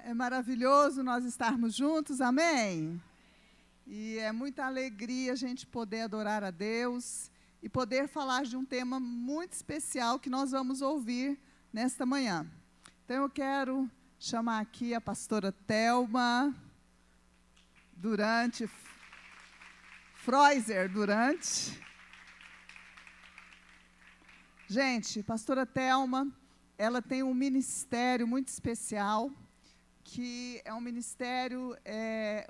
é maravilhoso nós estarmos juntos, amém? E é muita alegria a gente poder adorar a Deus e poder falar de um tema muito especial que nós vamos ouvir nesta manhã. Então eu quero chamar aqui a pastora Thelma Durante, Freuser Durante. Gente, pastora Thelma, ela tem um ministério muito especial, que é um ministério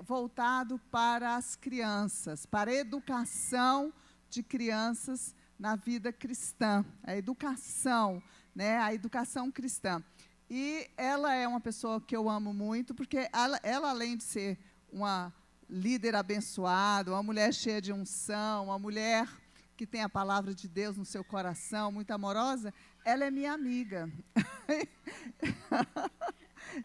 voltado para as crianças, para a educação de crianças na vida cristã, a educação, né, a educação cristã. E ela é uma pessoa que eu amo muito, porque ela além de ser uma líder abençoada, uma mulher cheia de unção, uma mulher que tem a palavra de Deus no seu coração, muito amorosa, ela é minha amiga.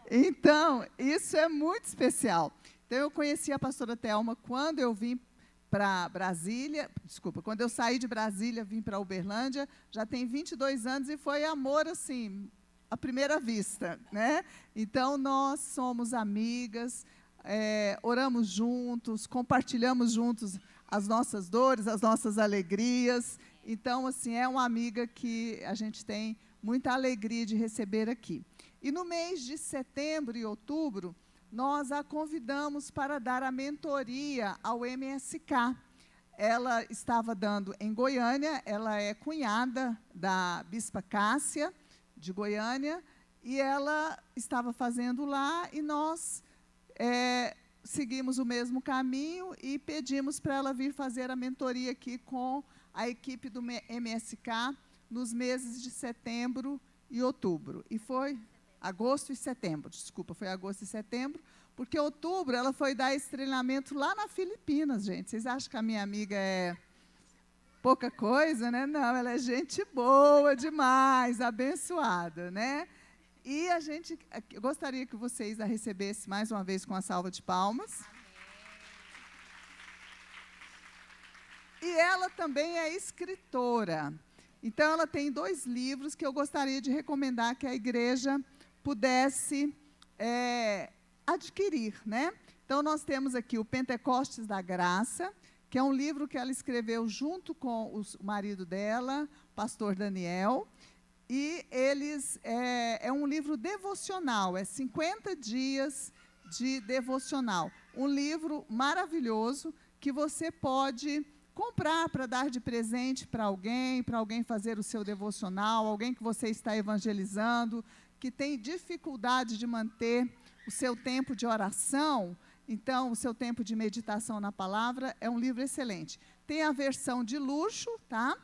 Então, isso é muito especial. Então, eu conheci a pastora Thelma quando eu vim para Brasília, quando eu saí de Brasília, vim para Uberlândia, já tem 22 anos e foi amor, assim, à primeira vista, né? Então, nós somos amigas, oramos juntos, compartilhamos juntos as nossas dores, as nossas alegrias. Então, assim, é uma amiga que a gente tem muita alegria de receber aqui. E no mês de setembro e outubro, nós a convidamos para dar a mentoria ao MSK. Ela estava dando em Goiânia, ela é cunhada da Bispa Cássia, de Goiânia, e ela estava fazendo lá, e nós seguimos o mesmo caminho e pedimos para ela vir fazer a mentoria aqui com a equipe do MSK nos meses de setembro e outubro. E foi agosto e setembro, desculpa, foi agosto e setembro, porque outubro ela foi dar esse treinamento lá na Filipinas, gente. Vocês acham que a minha amiga é pouca coisa, né? Não, ela é gente boa demais, abençoada, né? E eu gostaria que vocês a recebessem mais uma vez com a salva de palmas. Amém. E ela também é escritora. Então, ela tem 2 livros que eu gostaria de recomendar que a igreja pudesse adquirir, né? Então, nós temos aqui o Pentecostes da Graça, que é um livro que ela escreveu junto com o marido dela, pastor Daniel. E é um livro devocional, 50 dias de devocional. Um livro maravilhoso que você pode comprar para dar de presente para alguém fazer o seu devocional, alguém que você está evangelizando, que tem dificuldade de manter o seu tempo de oração. Então, o seu tempo de meditação na palavra é um livro excelente. Tem a versão de luxo, tá?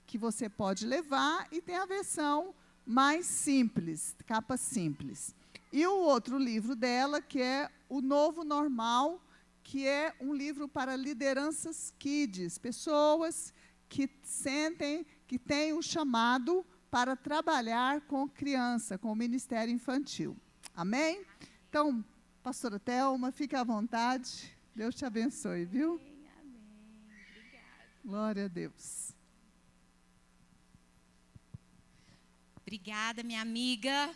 Que você pode levar, e tem a versão mais simples, capa simples. E o outro livro dela, que é O Novo Normal, que é um livro para lideranças kids, pessoas que sentem que têm o chamado para trabalhar com criança, com o ministério infantil. Amém? Então, pastora Thelma, fique à vontade. Deus te abençoe, viu? Amém, amém. Obrigada. Glória a Deus. Obrigada, minha amiga.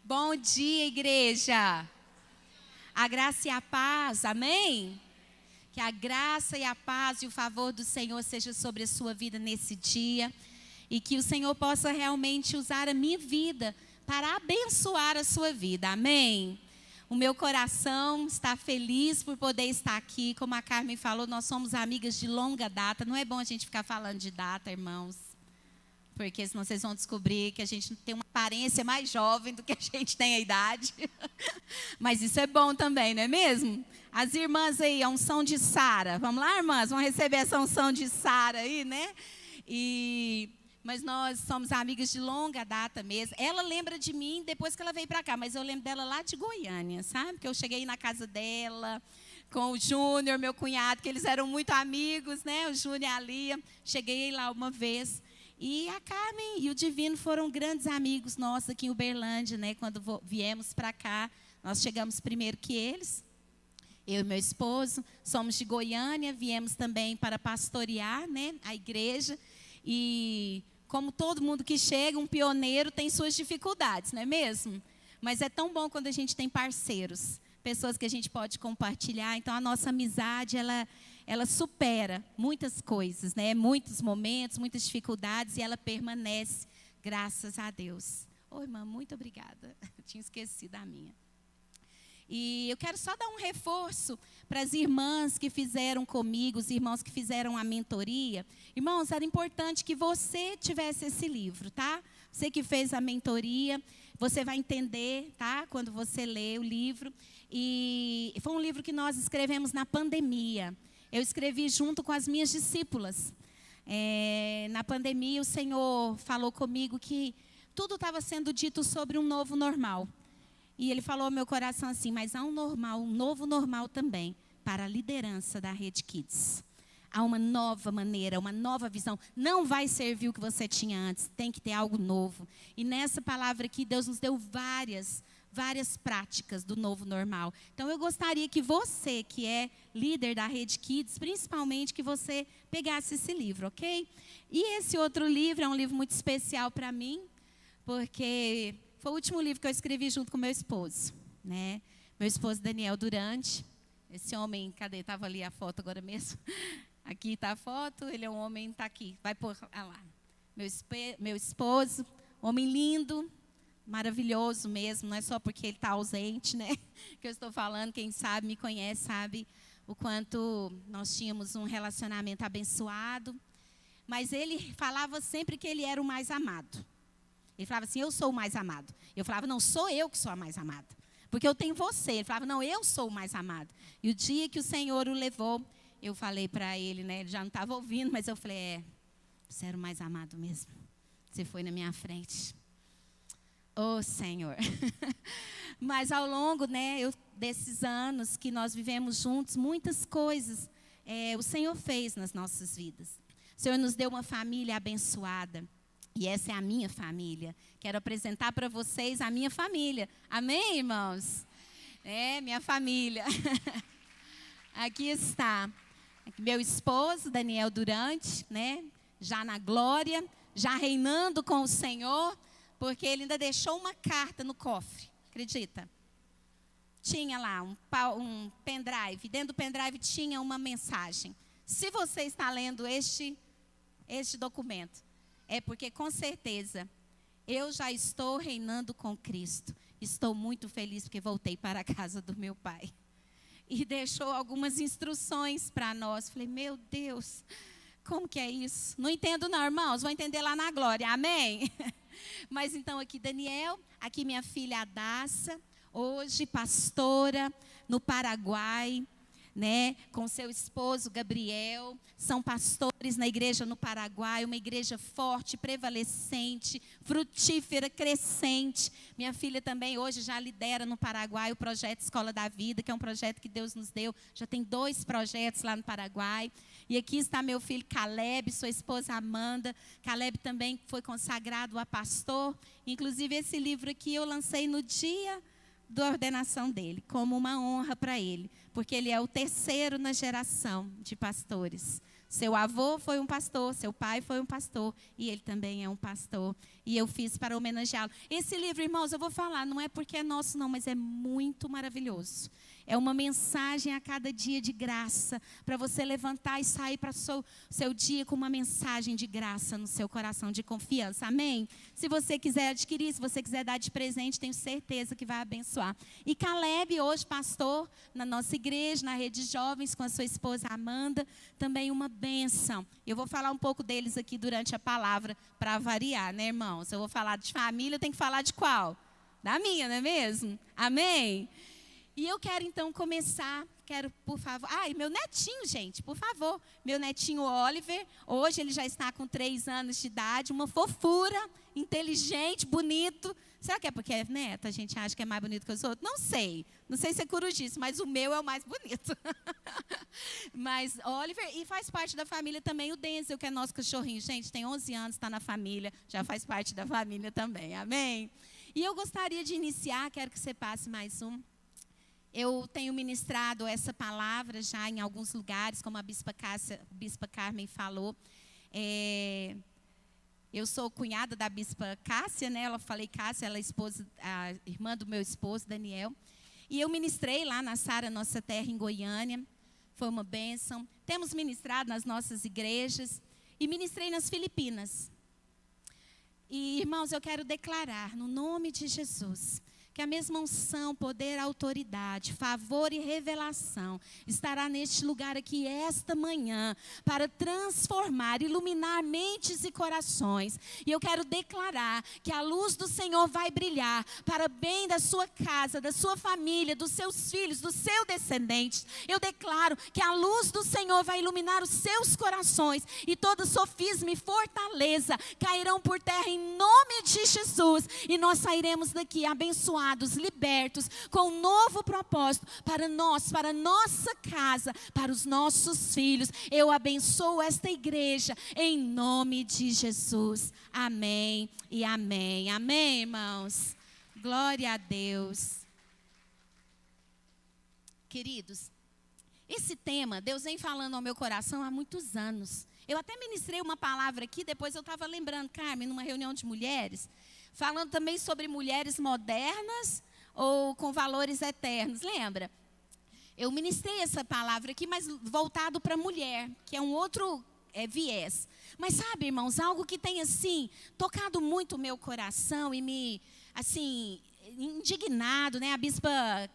Bom dia, igreja. A graça e a paz, amém? Que a graça e a paz e o favor do Senhor seja sobre a sua vida nesse dia. E que o Senhor possa realmente usar a minha vida para abençoar a sua vida, amém? O meu coração está feliz por poder estar aqui. Como a Carmen falou, nós somos amigas de longa data. Não é bom a gente ficar falando de data, irmãos. Porque senão vocês vão descobrir que a gente tem uma aparência mais jovem do que a gente tem a idade. Mas isso é bom também, não é mesmo? As irmãs aí, a unção de Sara. Vamos lá, irmãs? Vamos receber essa unção de Sara aí, né? Mas nós somos amigas de longa data mesmo. Ela lembra de mim depois que ela veio para cá, mas eu lembro dela lá de Goiânia, sabe? Que eu cheguei na casa dela com o Júnior, meu cunhado, que eles eram muito amigos, né? O Júnior e a Lia. Cheguei lá uma vez. E a Carmen e o Divino foram grandes amigos nossos aqui em Uberlândia, né? Quando viemos para cá, nós chegamos primeiro que eles. Eu e meu esposo somos de Goiânia, viemos também para pastorear, né, a igreja. E como todo mundo que chega, um pioneiro tem suas dificuldades, não é mesmo? Mas é tão bom quando a gente tem parceiros, pessoas que a gente pode compartilhar. Então, a nossa amizade, ela supera muitas coisas, né? Muitos momentos, muitas dificuldades, e ela permanece, graças a Deus. Ô, irmã, muito obrigada. Eu tinha esquecido a minha. E eu quero só dar um reforço para as irmãs que fizeram comigo, os irmãos que fizeram a mentoria. Irmãos, era importante que você tivesse esse livro, tá? Você que fez a mentoria, você vai entender, tá? Quando você lê o livro. E foi um livro que nós escrevemos na pandemia. Eu escrevi junto com as minhas discípulas. Na pandemia, o Senhor falou comigo que tudo estava sendo dito sobre um novo normal. E Ele falou ao meu coração assim, mas há um novo normal também, para a liderança da Rede Kids. Há uma nova maneira, uma nova visão. Não vai servir o que você tinha antes, tem que ter algo novo. E nessa palavra aqui, Deus nos deu várias práticas do novo normal. Então, eu gostaria que você, que é líder da Rede Kids, principalmente, que você pegasse esse livro, ok? E esse outro livro é um livro muito especial para mim, porque foi o último livro que eu escrevi junto com meu esposo, né? Meu esposo Daniel Durante. Esse homem, cadê? Estava ali a foto agora mesmo. Aqui está a foto, ele é um homem, está aqui. Vai pôr lá. Meu esposo, homem lindo, maravilhoso mesmo, não é só porque ele está ausente, né? Que eu estou falando, quem sabe, me conhece, sabe o quanto nós tínhamos um relacionamento abençoado. Mas ele falava sempre que ele era o mais amado. Ele falava assim, eu sou o mais amado. Eu falava, não, sou eu que sou a mais amada. Porque eu tenho você. Ele falava, não, eu sou o mais amado. E o dia que o Senhor o levou, eu falei para ele, né? Ele já não estava ouvindo, mas eu falei, você era o mais amado mesmo. Você foi na minha frente. Oh, Senhor. Mas ao longo, né, desses anos que nós vivemos juntos, muitas coisas o Senhor fez nas nossas vidas. O Senhor nos deu uma família abençoada. E essa é a minha família. Quero apresentar para vocês a minha família. Amém, irmãos? Minha família. Aqui está. Meu esposo, Daniel Durante, né? Já na glória, já reinando com o Senhor, porque ele ainda deixou uma carta no cofre. Acredita? Tinha lá um pendrive. Dentro do pendrive tinha uma mensagem. Se você está lendo este documento, é porque, com certeza, eu já estou reinando com Cristo. Estou muito feliz porque voltei para a casa do meu pai. E deixou algumas instruções para nós. Falei, meu Deus, como que é isso? Não entendo não, irmãos, vou entender lá na glória, amém? Mas então aqui Daniel, aqui minha filha Adassa, hoje pastora no Paraguai, né, com seu esposo Gabriel, são pastores na igreja no Paraguai, uma igreja forte, prevalecente, frutífera, crescente. Minha filha também hoje já lidera no Paraguai o projeto Escola da Vida, que é um projeto que Deus nos deu. Já tem 2 projetos lá no Paraguai. E aqui está meu filho Caleb, sua esposa Amanda. Caleb também foi consagrado a pastor. Inclusive esse livro aqui eu lancei no dia da ordenação dele, como uma honra para ele, porque ele é o 3º na geração de pastores. Seu avô foi um pastor, seu pai foi um pastor, e ele também é um pastor. E eu fiz para homenageá-lo. Esse livro, irmãos, eu vou falar, não é porque é nosso não, mas é muito maravilhoso. É uma mensagem a cada dia de graça, para você levantar e sair para o seu dia com uma mensagem de graça no seu coração, de confiança, amém? Se você quiser adquirir, se você quiser dar de presente, tenho certeza que vai abençoar. E Caleb, hoje pastor na nossa igreja, na Rede Jovens, com a sua esposa Amanda, também uma bênção. Eu vou falar um pouco deles aqui durante a palavra, para variar, né, irmãos? Eu vou falar de família, eu tenho que falar de qual? Da minha, não é mesmo? Amém? E eu quero então começar, por favor, e meu netinho, gente, por favor, meu netinho Oliver, hoje ele já está com 3 anos de idade, uma fofura, inteligente, bonito. Será que é porque é neto, a gente acha que é mais bonito que os outros? Não sei se é corujice, mas o meu é o mais bonito. Mas Oliver, e faz parte da família também o Denzel, que é nosso cachorrinho, gente, tem 11 anos, está na família, já faz parte da família também, amém? E eu gostaria de iniciar, quero que você passe mais um. Eu tenho ministrado essa palavra já em alguns lugares, como a Bispa Carmen falou. Eu sou cunhada da bispa Cássia, né? Ela falei Cássia, ela é a irmã do meu esposo, Daniel. E eu ministrei lá na Sara Nossa Terra, em Goiânia. Foi uma bênção. Temos ministrado nas nossas igrejas. E ministrei nas Filipinas. E, irmãos, eu quero declarar, no nome de Jesus, que a mesma unção, poder, autoridade, favor e revelação estará neste lugar aqui esta manhã para transformar, iluminar mentes e corações. E eu quero declarar que a luz do Senhor vai brilhar para bem da sua casa, da sua família, dos seus filhos, dos seus descendentes. Eu declaro que a luz do Senhor vai iluminar os seus corações e todo sofisma e fortaleza cairão por terra em nome de Jesus. E nós sairemos daqui abençoados, libertos, com um novo propósito para nós, para a nossa casa, para os nossos filhos. Eu abençoo esta igreja em nome de Jesus. Amém e amém. Amém, irmãos. Glória a Deus. Queridos, esse tema, Deus vem falando ao meu coração há muitos anos. Eu até ministrei uma palavra aqui, depois eu estava lembrando, Carmen, numa reunião de mulheres, falando também sobre mulheres modernas ou com valores eternos. Lembra? Eu ministrei essa palavra aqui, mas voltado para a mulher, que é um outro viés. Mas sabe, irmãos, algo que tem, assim, tocado muito o meu coração e me, assim, indignado, né? A bispa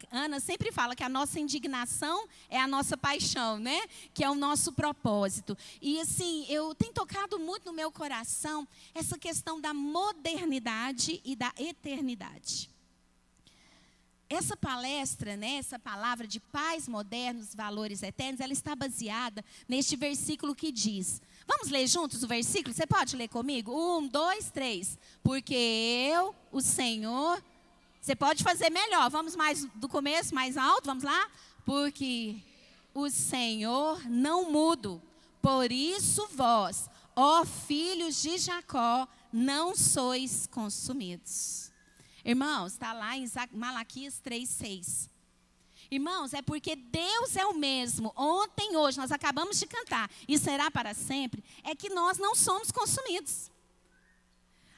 Ana sempre fala que a nossa indignação é a nossa paixão, né? Que é o nosso propósito. E assim, eu tenho tocado muito no meu coração essa questão da modernidade e da eternidade. Essa palestra, né, essa palavra de pais modernos, valores eternos, ela está baseada neste versículo que diz. Vamos ler juntos o versículo? Você pode ler comigo? 1, 2, 3. Porque eu, o Senhor... Você pode fazer melhor. Vamos mais do começo, mais alto. Vamos lá? Porque o Senhor não muda. Por isso vós, ó filhos de Jacó, não sois consumidos. Irmãos, está lá em Malaquias 3:6. Irmãos, é porque Deus é o mesmo, ontem, hoje, nós acabamos de cantar, e será para sempre, é que nós não somos consumidos.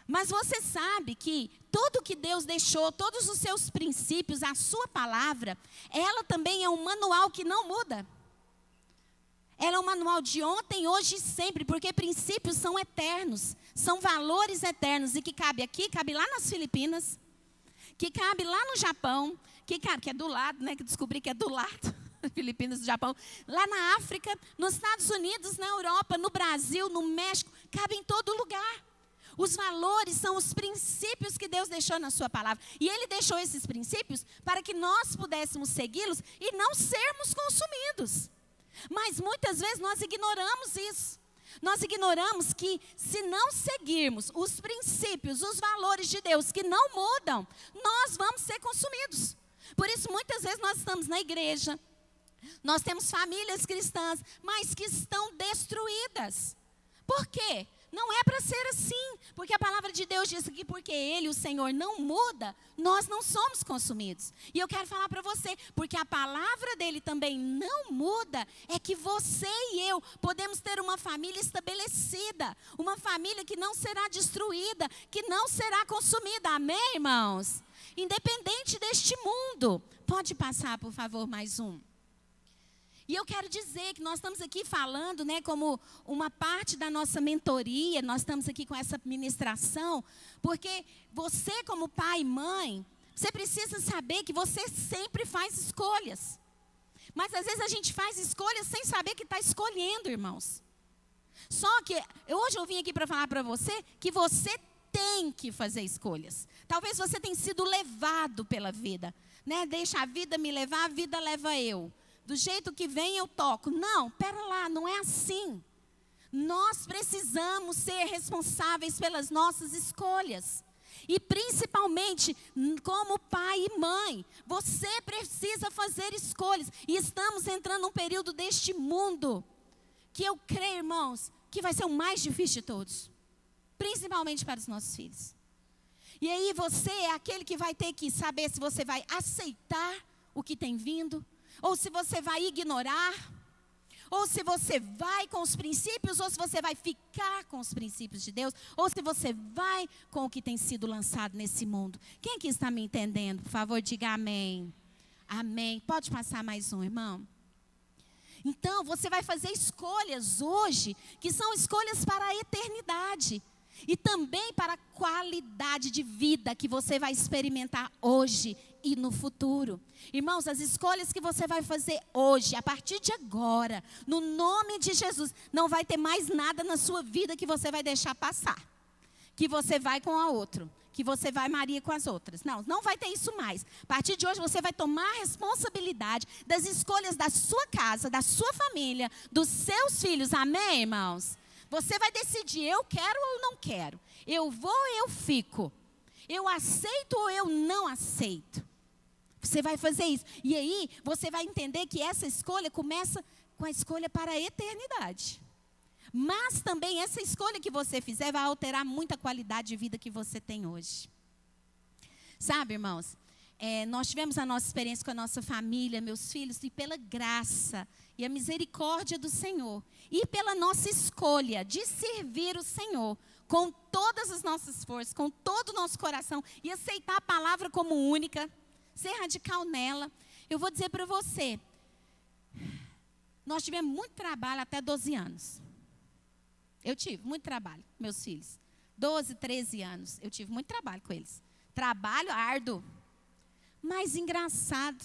Mas você sabe que tudo que Deus deixou, todos os seus princípios, a sua palavra, ela também é um manual que não muda. Ela é um manual de ontem, hoje e sempre, porque princípios são eternos, são valores eternos, e que cabe aqui, cabe lá nas Filipinas, que cabe lá no Japão, que é do lado, né, que descobri que é do lado, Filipinas do Japão, lá na África, nos Estados Unidos, na Europa, no Brasil, no México, cabe em todo lugar. Os valores são os princípios que Deus deixou na sua palavra. E Ele deixou esses princípios para que nós pudéssemos segui-los e não sermos consumidos. Mas muitas vezes nós ignoramos isso. Nós ignoramos que se não seguirmos os princípios, os valores de Deus que não mudam, nós vamos ser consumidos. Por isso muitas vezes nós estamos na igreja, nós temos famílias cristãs, mas que estão destruídas. Por quê? Não é para ser assim, porque a palavra de Deus diz que porque Ele, o Senhor, não muda, nós não somos consumidos. E eu quero falar para você, porque a palavra dEle também não muda, é que você e eu podemos ter uma família estabelecida, uma família que não será destruída, que não será consumida, amém, irmãos? Independente deste mundo. Pode passar, por favor, mais um. E eu quero dizer que nós estamos aqui falando, né, como uma parte da nossa mentoria, nós estamos aqui com essa ministração, porque você como pai e mãe, você precisa saber que você sempre faz escolhas. Mas às vezes a gente faz escolhas sem saber que está escolhendo, irmãos. Só que hoje eu vim aqui para falar para você que você tem que fazer escolhas. Talvez você tenha sido levado pela vida, né? Deixa a vida me levar, a vida leva eu. Do jeito que vem eu toco. Não, pera lá, não é assim. Nós precisamos ser responsáveis pelas nossas escolhas. E principalmente, como pai e mãe, você precisa fazer escolhas. E estamos entrando num período deste mundo, que eu creio, irmãos, que vai ser o mais difícil de todos. Principalmente para os nossos filhos. E aí você é aquele que vai ter que saber se você vai aceitar o que tem vindo, ou se você vai ignorar, ou se você vai com os princípios, ou se você vai ficar com os princípios de Deus, ou se você vai com o que tem sido lançado nesse mundo. Quem aqui está me entendendo? Por favor, diga amém. Amém. Pode passar mais um, irmão? Então, você vai fazer escolhas hoje, que são escolhas para a eternidade. E também para a qualidade de vida que você vai experimentar hoje e no futuro. Irmãos, as escolhas que você vai fazer hoje, a partir de agora, no nome de Jesus, não vai ter mais nada na sua vida que você vai deixar passar. Que você vai com a outra, que você vai Maria com as outras. Não, não vai ter isso mais. A partir de hoje você vai tomar a responsabilidade das escolhas da sua casa, da sua família, dos seus filhos. Amém, irmãos? Você vai decidir, eu quero ou não quero. Eu vou ou eu fico. Eu aceito ou eu não aceito. Você vai fazer isso. E aí, você vai entender que essa escolha começa com a escolha para a eternidade. Mas também essa escolha que você fizer vai alterar muito a qualidade de vida que você tem hoje. Sabe, irmãos? Nós tivemos a nossa experiência com a nossa família, meus filhos, e pela graça e a misericórdia do Senhor, e pela nossa escolha de servir o Senhor, com todas as nossas forças, com todo o nosso coração, e aceitar a palavra como única, ser radical nela, eu vou dizer para você, nós tivemos muito trabalho até 12 anos. Eu tive muito trabalho, meus filhos. 12, 13 anos, eu tive muito trabalho com eles. Trabalho árduo. Mas engraçado,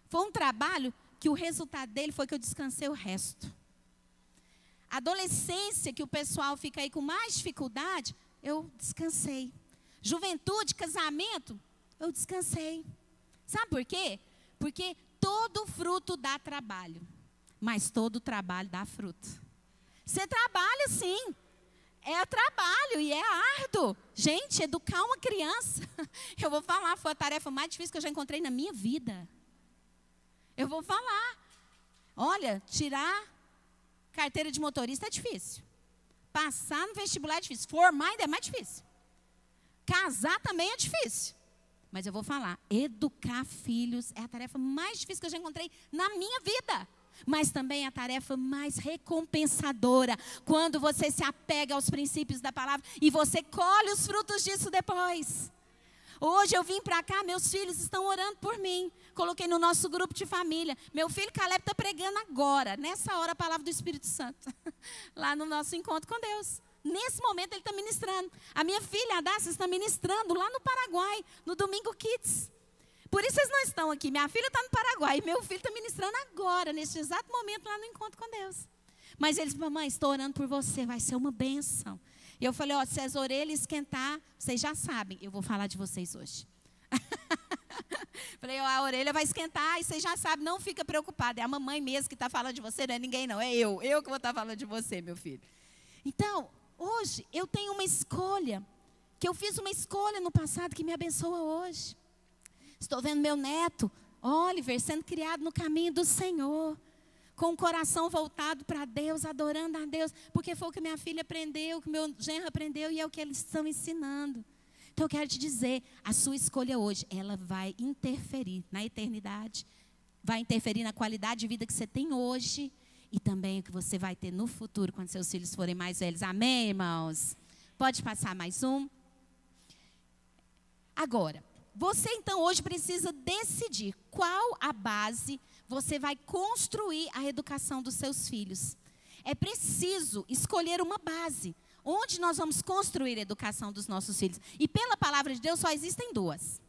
foi um trabalho que o resultado dele foi que eu descansei o resto. Adolescência, que o pessoal fica aí com mais dificuldade, eu descansei. Juventude, casamento, eu descansei. Sabe por quê? Porque todo fruto dá trabalho, mas todo trabalho dá fruto. Você trabalha sim. É trabalho e é árduo. Gente, educar uma criança, eu vou falar, foi a tarefa mais difícil que eu já encontrei na minha vida. Eu vou falar. Olha, tirar carteira de motorista é difícil. Passar no vestibular é difícil. Formar ainda é mais difícil. Casar também é difícil. Mas eu vou falar, educar filhos é a tarefa mais difícil que eu já encontrei na minha vida. Mas também é a tarefa mais recompensadora, quando você se apega aos princípios da palavra e você colhe os frutos disso depois. Hoje eu vim para cá, meus filhos estão orando por mim. Coloquei no nosso grupo de família. Meu filho Caleb está pregando agora, nessa hora, a palavra do Espírito Santo. Lá no nosso encontro com Deus. Nesse momento ele está ministrando. A minha filha, a Dácia, está ministrando lá no Paraguai, no Domingo Kids. Por isso vocês não estão aqui. Minha filha está no Paraguai e meu filho está ministrando agora, neste exato momento, lá no encontro com Deus. Mas eles, mamãe, estou orando por você, vai ser uma bênção. E eu falei, ó, se as orelhas esquentar, vocês já sabem, eu vou falar de vocês hoje. Falei, ó, a orelha vai esquentar e vocês já sabem, não fica preocupado. É a mamãe mesmo que está falando de você, não é ninguém não, é eu que vou estar falando de você, meu filho. Então, hoje, eu tenho uma escolha, que eu fiz uma escolha no passado que me abençoa hoje. Estou vendo meu neto, Oliver, sendo criado no caminho do Senhor, com o coração voltado para Deus, adorando a Deus, porque foi o que minha filha aprendeu, o que meu genro aprendeu e é o que eles estão ensinando. Então eu quero te dizer, a sua escolha hoje, ela vai interferir na eternidade, vai interferir na qualidade de vida que você tem hoje e também o que você vai ter no futuro, quando seus filhos forem mais velhos. Amém, irmãos? Pode passar mais um. Agora, você então hoje precisa decidir qual a base você vai construir a educação dos seus filhos. É preciso escolher uma base, onde nós vamos construir a educação dos nossos filhos. E pela palavra de Deus só existem duas.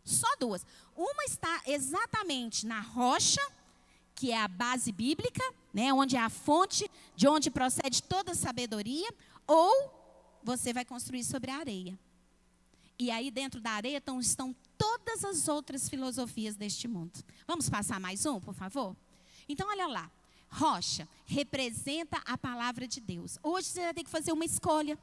Só duas. Uma está exatamente na rocha, que é a base bíblica, né, onde é a fonte, de onde procede toda a sabedoria, ou você vai construir sobre a areia. E aí dentro da areia estão todas as outras filosofias deste mundo. Vamos passar mais um, por favor? Então, olha lá. Rocha representa a palavra de Deus. Hoje você vai ter que fazer uma escolha.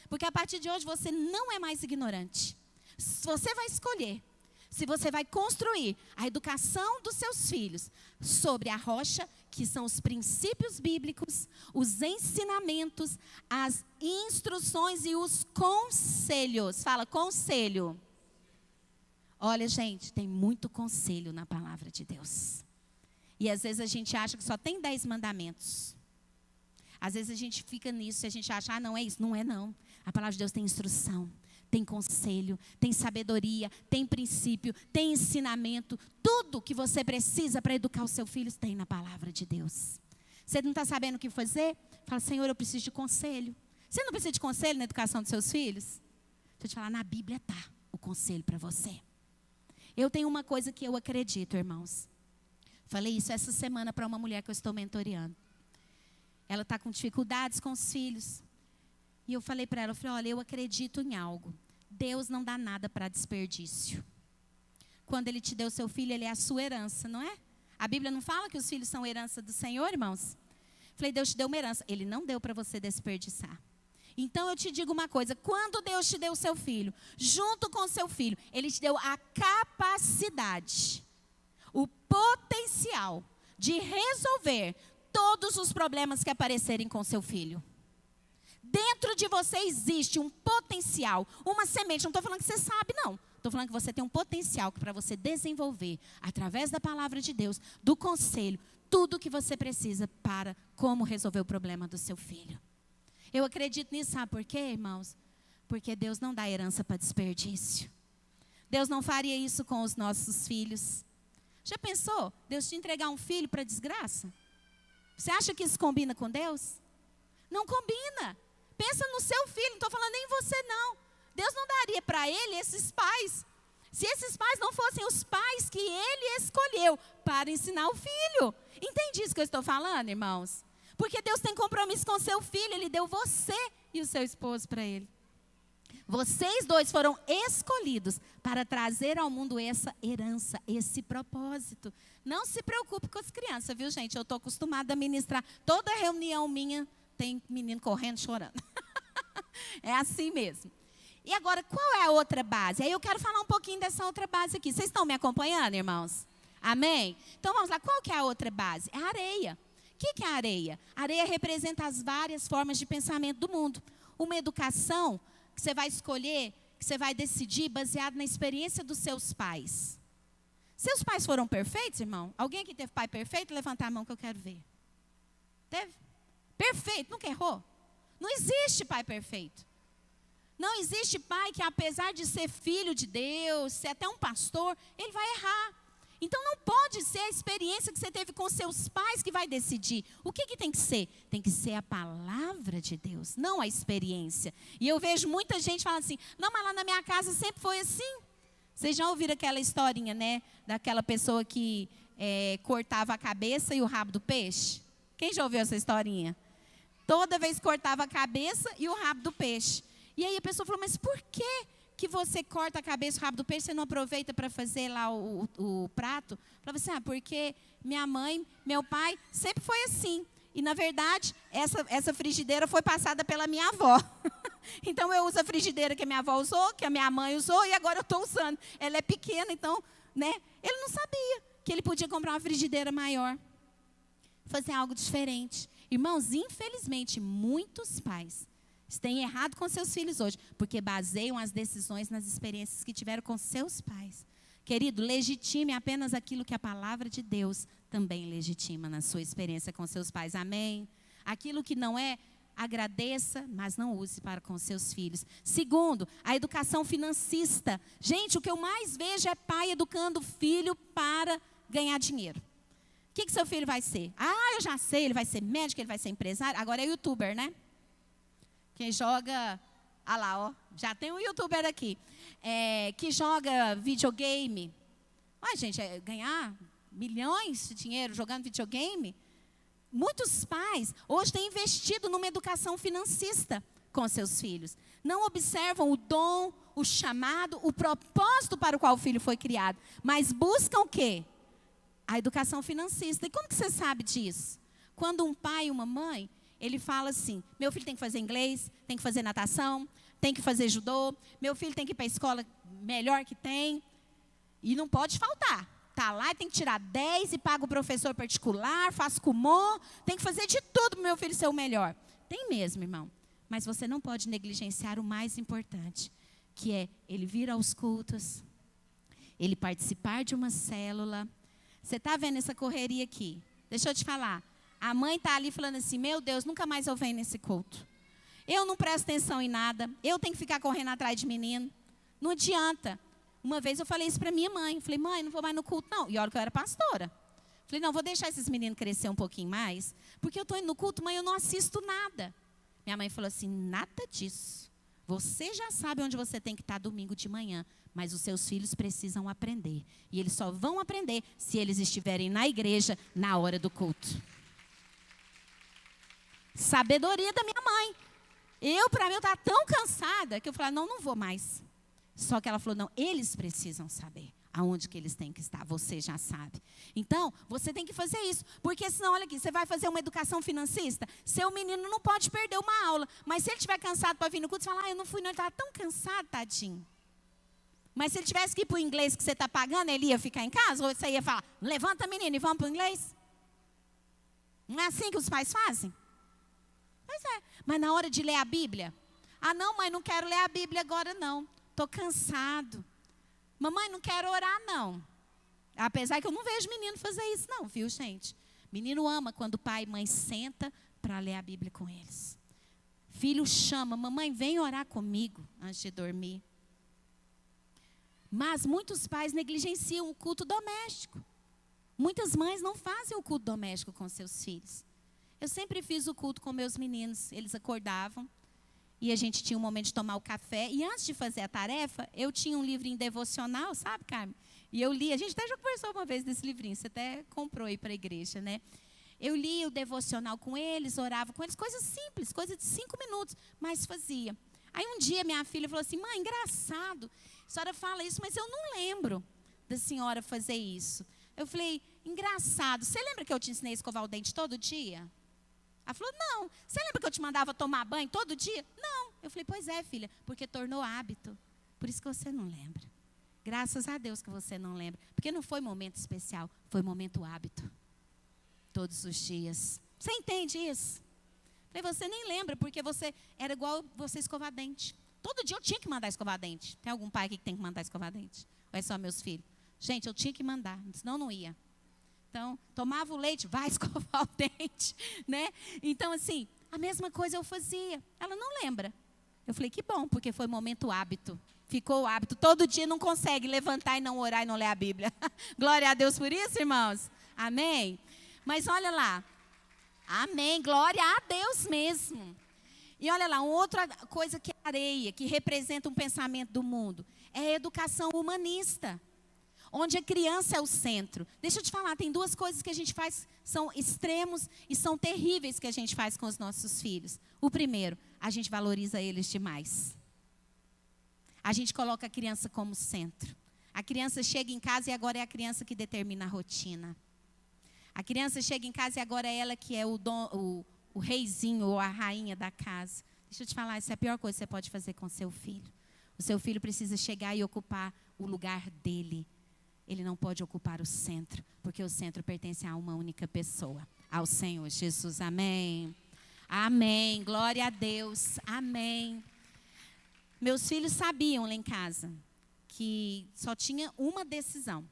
Porque a partir de hoje você não é mais ignorante. Você vai escolher se você vai construir a educação dos seus filhos sobre a rocha, que são os princípios bíblicos, os ensinamentos, as instruções e os conselhos. Fala, conselho. Olha, gente, tem muito conselho na palavra de Deus. E às vezes a gente acha que só tem 10 mandamentos. Às vezes a gente fica nisso e a gente acha, não é isso. Não é não. A palavra de Deus tem instrução, tem conselho, tem sabedoria, tem princípio, tem ensinamento. Tudo que você precisa para educar os seus filhos tem na palavra de Deus. Você não está sabendo o que fazer? Fala, Senhor, eu preciso de conselho. Você não precisa de conselho na educação dos seus filhos? Deixa eu te falar, na Bíblia está o conselho para você. Eu tenho uma coisa que eu acredito, irmãos. Falei isso essa semana para uma mulher que eu estou mentoreando. Ela está com dificuldades com os filhos. E eu falei para ela, olha, eu acredito em algo. Deus não dá nada para desperdício. Quando Ele te deu seu filho, ele é a sua herança, não é? A Bíblia não fala que os filhos são herança do Senhor, irmãos? Falei, Deus te deu uma herança. Ele não deu para você desperdiçar. Então eu te digo uma coisa, quando Deus te deu o seu filho, junto com o seu filho, Ele te deu a capacidade, o potencial de resolver todos os problemas que aparecerem com seu filho. Dentro de você existe um potencial, uma semente. Não estou falando que você sabe, não. Estou falando que você tem um potencial para você desenvolver, através da palavra de Deus, do conselho, tudo o que você precisa para como resolver o problema do seu filho. Eu acredito nisso, sabe por quê, irmãos? Porque Deus não dá herança para desperdício. Deus não faria isso com os nossos filhos. Já pensou? Deus te entregar um filho para desgraça? Você acha que isso combina com Deus? Não combina. Pensa no seu filho, não estou falando nem em você não. Deus não daria para ele esses pais. Se esses pais não fossem os pais que ele escolheu para ensinar o filho. Entende isso que eu estou falando, irmãos? Porque Deus tem compromisso com o seu filho, Ele deu você e o seu esposo para ele. Vocês dois foram escolhidos para trazer ao mundo essa herança, esse propósito. Não se preocupe com as crianças, viu, gente? Eu estou acostumada a ministrar. Toda reunião minha tem menino correndo, chorando. É assim mesmo. E agora, qual é a outra base? Aí eu quero falar um pouquinho dessa outra base aqui. Vocês estão me acompanhando, irmãos? Amém? Então vamos lá, qual que é a outra base? É a areia. O que é a areia? A areia representa as várias formas de pensamento do mundo. Uma educação que você vai escolher, que você vai decidir baseado na experiência dos seus pais. Seus pais foram perfeitos, irmão? Alguém aqui teve pai perfeito? Levanta a mão que eu quero ver. Teve? Perfeito, nunca errou? Não existe pai perfeito. Não existe pai que, apesar de ser filho de Deus, ser até um pastor, ele vai errar. Então não pode ser a experiência que você teve com seus pais que vai decidir. O que tem que ser? Tem que ser a palavra de Deus, não a experiência. E eu vejo muita gente falando assim, não, mas lá na minha casa sempre foi assim. Vocês já ouviram aquela historinha, né? Daquela pessoa que cortava a cabeça e o rabo do peixe? Quem já ouviu essa historinha? Toda vez cortava a cabeça e o rabo do peixe. E aí a pessoa falou, mas por que você corta a cabeça e o rabo do peixe, você não aproveita para fazer lá o prato? Falava assim, porque minha mãe, meu pai, sempre foi assim. E na verdade, essa frigideira foi passada pela minha avó. Então eu uso a frigideira que a minha avó usou, que a minha mãe usou, e agora eu estou usando. Ela é pequena, então, né? Ele não sabia que ele podia comprar uma frigideira maior. Fazer algo diferente. Irmãos, infelizmente, muitos pais têm errado com seus filhos hoje, porque baseiam as decisões nas experiências que tiveram com seus pais. Querido, legitime apenas aquilo que a palavra de Deus também legitima na sua experiência com seus pais. Amém? Aquilo que não é, agradeça, mas não use para com seus filhos. Segundo, a educação financista. Gente, o que eu mais vejo é pai educando o filho para ganhar dinheiro. O que seu filho vai ser? Eu já sei, ele vai ser médico, ele vai ser empresário. Agora é youtuber, né? Quem joga, lá, ó, já tem um youtuber aqui, que joga videogame. Gente, ganhar milhões de dinheiro jogando videogame. Muitos pais hoje têm investido numa educação financista com seus filhos. Não observam o dom, o chamado, o propósito para o qual o filho foi criado, mas buscam o quê? A educação financista. E como que você sabe disso? Quando um pai e uma mãe, ele fala assim, meu filho tem que fazer inglês, tem que fazer natação, tem que fazer judô, meu filho tem que ir para a escola melhor que tem, e não pode faltar. Está lá e tem que tirar 10 e paga o professor particular, faz Kumon, tem que fazer de tudo para o meu filho ser o melhor. Tem mesmo, irmão. Mas você não pode negligenciar o mais importante, que é ele vir aos cultos, ele participar de uma célula, Você está vendo essa correria aqui? Deixa eu te falar. A mãe está ali falando assim, meu Deus, nunca mais eu venho nesse culto. Eu não presto atenção em nada. Eu tenho que ficar correndo atrás de menino. Não adianta. Uma vez eu falei isso para minha mãe. Falei, mãe, não vou mais no culto, não. E olha que eu era pastora. Falei, não, vou deixar esses meninos crescer um pouquinho mais. Porque eu estou indo no culto, mãe, eu não assisto nada. Minha mãe falou assim, nada disso. Você já sabe onde você tem que estar domingo de manhã. Mas os seus filhos precisam aprender. E eles só vão aprender se eles estiverem na igreja na hora do culto. Sabedoria da minha mãe. Para mim, eu estava tão cansada que eu falei, não vou mais. Só que ela falou, não, eles precisam saber aonde que eles têm que estar, você já sabe. Então, você tem que fazer isso, porque senão, olha aqui, você vai fazer uma educação financista, seu menino não pode perder uma aula, mas se ele estiver cansado para vir no culto, você fala, eu não fui não, ele estava tão cansado, tadinho. Mas se ele tivesse que ir para o inglês que você está pagando, ele ia ficar em casa, ou você ia falar, levanta menino e vamos para o inglês? Não é assim que os pais fazem? Pois é, mas na hora de ler a Bíblia, não mãe, não quero ler a Bíblia agora não, estou cansado. Mamãe, não quero orar não. Apesar que eu não vejo menino fazer isso não, viu gente? Menino ama quando o pai e mãe senta para ler a Bíblia com eles. Filho chama, mamãe vem orar comigo antes de dormir. Mas muitos pais negligenciam o culto doméstico. Muitas mães não fazem o culto doméstico com seus filhos. Eu sempre fiz o culto com meus meninos, eles acordavam. E a gente tinha um momento de tomar o café. E antes de fazer a tarefa, eu tinha um livrinho devocional, sabe, Carmen? E eu li, a gente até já conversou uma vez desse livrinho, você até comprou aí para a igreja, né? Eu lia o devocional com eles, orava com eles, coisas simples, coisa de 5 minutos, mas fazia. Aí um dia minha filha falou assim, mãe, engraçado, a senhora fala isso, mas eu não lembro da senhora fazer isso. Eu falei, engraçado, você lembra que eu te ensinei a escovar o dente todo dia? Ela falou, não. Você lembra que eu te mandava tomar banho todo dia? Não. Eu falei, pois é, filha, porque tornou hábito. Por isso que você não lembra. Graças a Deus que você não lembra. Porque não foi momento especial, foi momento hábito. Todos os dias. Você entende isso? Eu falei, você nem lembra, porque você era igual você escovar dente. Todo dia eu tinha que mandar escovar dente. Tem algum pai aqui que tem que mandar escovar dente? Ou é só meus filhos? Gente, eu tinha que mandar, senão não ia. Então, tomava o leite, vai escovar o dente, né? Então, assim, a mesma coisa eu fazia. Ela não lembra. Eu falei, que bom, porque foi momento hábito. Ficou o hábito. Todo dia não consegue levantar e não orar e não ler a Bíblia. Glória a Deus por isso, irmãos. Amém? Mas olha lá. Amém. Glória a Deus mesmo. E olha lá, outra coisa que é areia, que representa um pensamento do mundo, é a educação humanista. Onde a criança é o centro. Deixa eu te falar, tem 2 coisas que a gente faz, são extremos e são terríveis que a gente faz com os nossos filhos. O primeiro, a gente valoriza eles demais. A gente coloca a criança como centro. A criança chega em casa e agora é a criança que determina a rotina. A criança chega em casa e agora é ela que é o reizinho ou a rainha da casa. Deixa eu te falar, essa é a pior coisa que você pode fazer com seu filho. O seu filho precisa chegar e ocupar o lugar dele. Ele não pode ocupar o centro, porque o centro pertence a uma única pessoa, ao Senhor Jesus. Amém. Amém. Glória a Deus. Amém. Meus filhos sabiam lá em casa que só tinha uma decisão.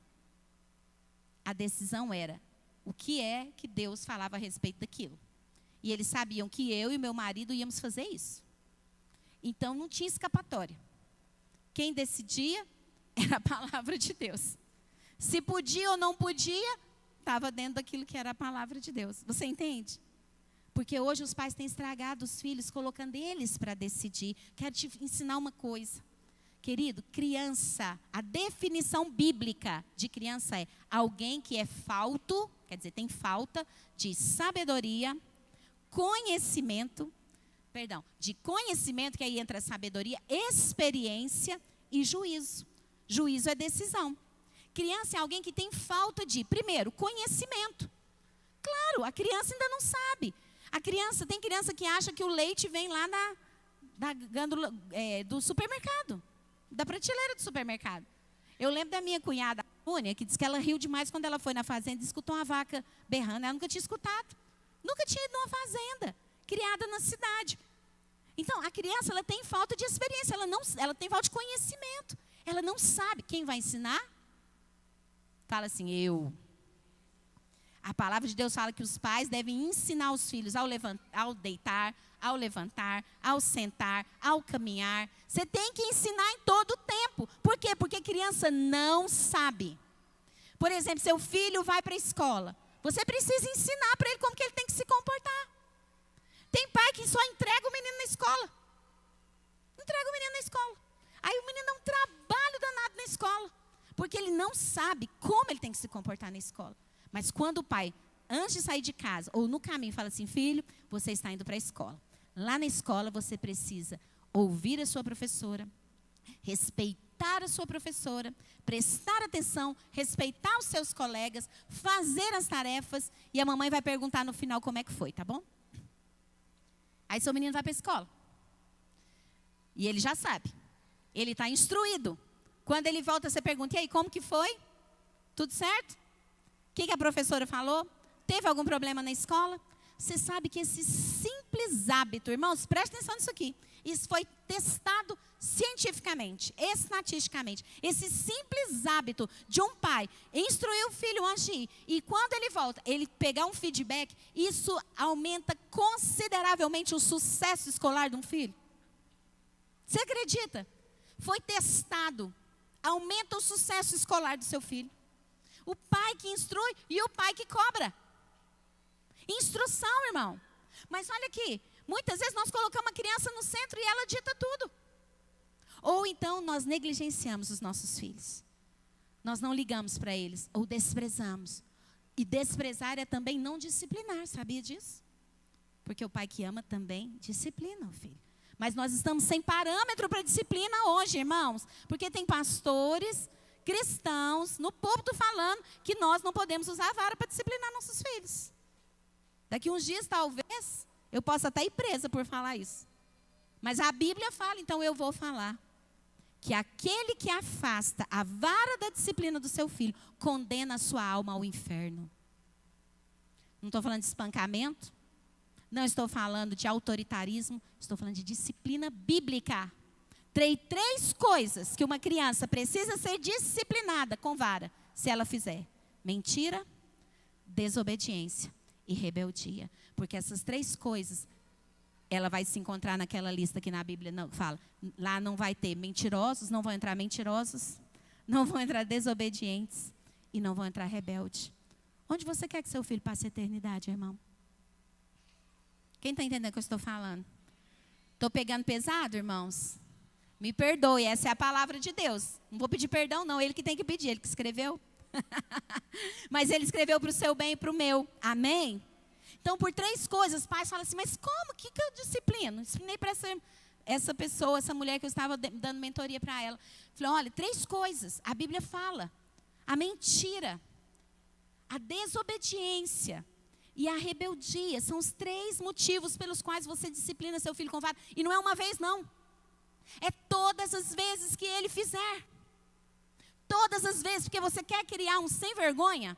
A decisão era o que é que Deus falava a respeito daquilo. E eles sabiam que eu e meu marido íamos fazer isso. Então não tinha escapatória. Quem decidia era a palavra de Deus. Se podia ou não podia, estava dentro daquilo que era a palavra de Deus. Você entende? Porque hoje os pais têm estragado os filhos, colocando eles para decidir. Quero te ensinar uma coisa. Querido, criança, a definição bíblica de criança é alguém que é falto, quer dizer, tem falta de sabedoria, de conhecimento, que aí entra sabedoria, experiência e juízo. Juízo é decisão. Criança é alguém que tem falta de, primeiro, conhecimento. Claro, a criança ainda não sabe. Tem criança que acha que o leite vem lá da gândula do supermercado, da prateleira do supermercado. Eu lembro da minha cunhada, a Mônia, que disse que ela riu demais quando ela foi na fazenda e escutou uma vaca berrando. Ela nunca tinha escutado. Nunca tinha ido numa fazenda, criada na cidade. Então, a criança ela tem falta de experiência, ela tem falta de conhecimento. Ela não sabe. Quem vai ensinar? Fala assim, eu. A palavra de Deus fala que os pais devem ensinar os filhos ao deitar, ao levantar, ao sentar, ao caminhar. Você tem que ensinar em todo o tempo. Por quê? Porque criança não sabe. Por exemplo, seu filho vai para a escola. Você precisa ensinar para ele como que ele tem que se comportar. Tem pai que só entrega o menino na escola. Entrega o menino na escola. Aí o menino dá um trabalho danado na escola. Porque ele não sabe como ele tem que se comportar na escola. Mas quando o pai, antes de sair de casa, ou no caminho, fala assim, filho, você está indo para a escola. Lá na escola você precisa ouvir a sua professora, respeitar a sua professora, prestar atenção, respeitar os seus colegas, fazer as tarefas, e a mamãe vai perguntar no final como é que foi, tá bom? Aí seu menino vai para a escola. E ele já sabe. Ele está instruído. Quando ele volta, você pergunta, e aí, como que foi? Tudo certo? O que a professora falou? Teve algum problema na escola? Você sabe que esse simples hábito, irmãos, preste atenção nisso aqui. Isso foi testado cientificamente, estatisticamente. Esse simples hábito de um pai instruir o filho antes de ir, e quando ele volta, ele pegar um feedback, isso aumenta consideravelmente o sucesso escolar de um filho. Você acredita? Foi testado. Aumenta o sucesso escolar do seu filho. O pai que instrui e o pai que cobra. Instrução, irmão. Mas olha aqui, muitas vezes nós colocamos a criança no centro e ela dita tudo. Ou então nós negligenciamos os nossos filhos. Nós não ligamos para eles, ou desprezamos. E desprezar é também não disciplinar, sabia disso? Porque o pai que ama também disciplina o filho. Mas nós estamos sem parâmetro para disciplina hoje, irmãos. Porque tem pastores cristãos no púlpito falando que nós não podemos usar a vara para disciplinar nossos filhos. Daqui uns dias, talvez, eu possa até ir presa por falar isso. Mas a Bíblia fala, então eu vou falar. Que aquele que afasta a vara da disciplina do seu filho, condena a sua alma ao inferno. Não estou falando de espancamento. Não estou falando de autoritarismo. Estou falando de disciplina bíblica. Três coisas que uma criança precisa ser disciplinada com vara, se ela fizer: mentira, desobediência e rebeldia. Porque essas 3 coisas, ela vai se encontrar naquela lista que na Bíblia não fala. Lá não vai ter mentirosos, não vão entrar mentirosos, não vão entrar desobedientes e não vão entrar rebeldes. Onde você quer que seu filho passe a eternidade, irmão? Quem está entendendo o que eu estou falando? Estou pegando pesado, irmãos? Me perdoe, essa é a palavra de Deus. Não vou pedir perdão, não. Ele que tem que pedir, ele que escreveu. Mas ele escreveu para o seu bem e para o meu. Amém? Então, por 3 coisas, pais falam assim, mas como? O que eu disciplino? Disciplinei para essa pessoa, essa mulher que eu estava dando mentoria para ela. Falei, olha, 3 coisas. A Bíblia fala. A mentira, a desobediência e a rebeldia. São os 3 motivos pelos quais você disciplina seu filho com vara. E não é uma vez, não. É todas as vezes que ele fizer. Todas as vezes, porque você quer criar um sem vergonha.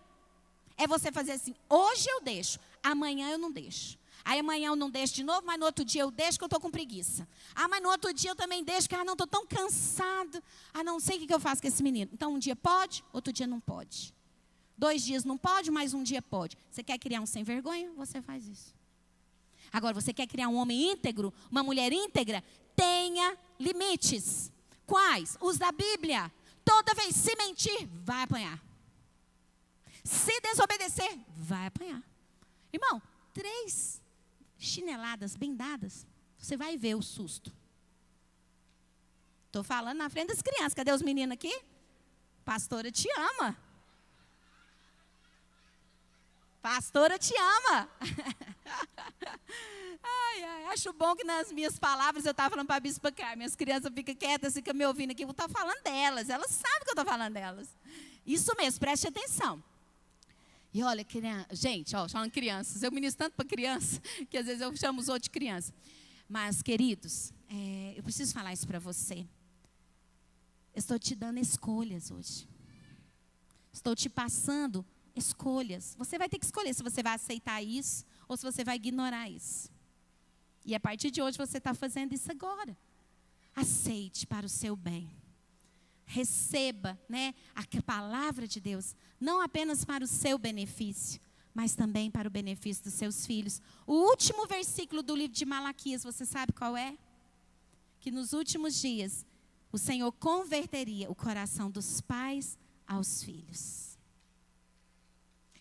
É você fazer assim, hoje eu deixo, amanhã eu não deixo. Aí amanhã eu não deixo de novo, mas no outro dia eu deixo que eu estou com preguiça. Ah, mas no outro dia eu também deixo, que não estou tão cansado. Ah, não sei o que eu faço com esse menino. Então um dia pode, outro dia não pode. 2 dias não pode, mas um dia pode. Você quer criar um sem vergonha? Você faz isso. Agora, você quer criar um homem íntegro, uma mulher íntegra? Tenha limites. Quais? Os da Bíblia. Toda vez, se mentir, vai apanhar. Se desobedecer, vai apanhar. Irmão, 3 chineladas bem dadas, você vai ver o susto. Estou falando na frente das crianças. Cadê os meninos aqui? Pastora te ama. Pastora te ama. Acho bom que nas minhas palavras eu estava falando para a Bispa Carmen. As crianças ficam quietas, ficam me ouvindo aqui. Eu estou falando delas. Elas sabem que eu estou falando delas. Isso mesmo, preste atenção. E olha, gente, falando crianças. Eu ministro tanto para criança, que às vezes eu chamo os outros de criança. Mas, queridos, eu preciso falar isso para você. Eu estou te dando escolhas hoje. Estou te passando escolhas. Você vai ter que escolher se você vai aceitar isso ou se você vai ignorar isso. E a partir de hoje você está fazendo isso agora. Aceite para o seu bem. Receba, a palavra de Deus, não apenas para o seu benefício, mas também para o benefício dos seus filhos. O último versículo do livro de Malaquias, você sabe qual é? Que nos últimos dias, o Senhor converteria o coração dos pais aos filhos.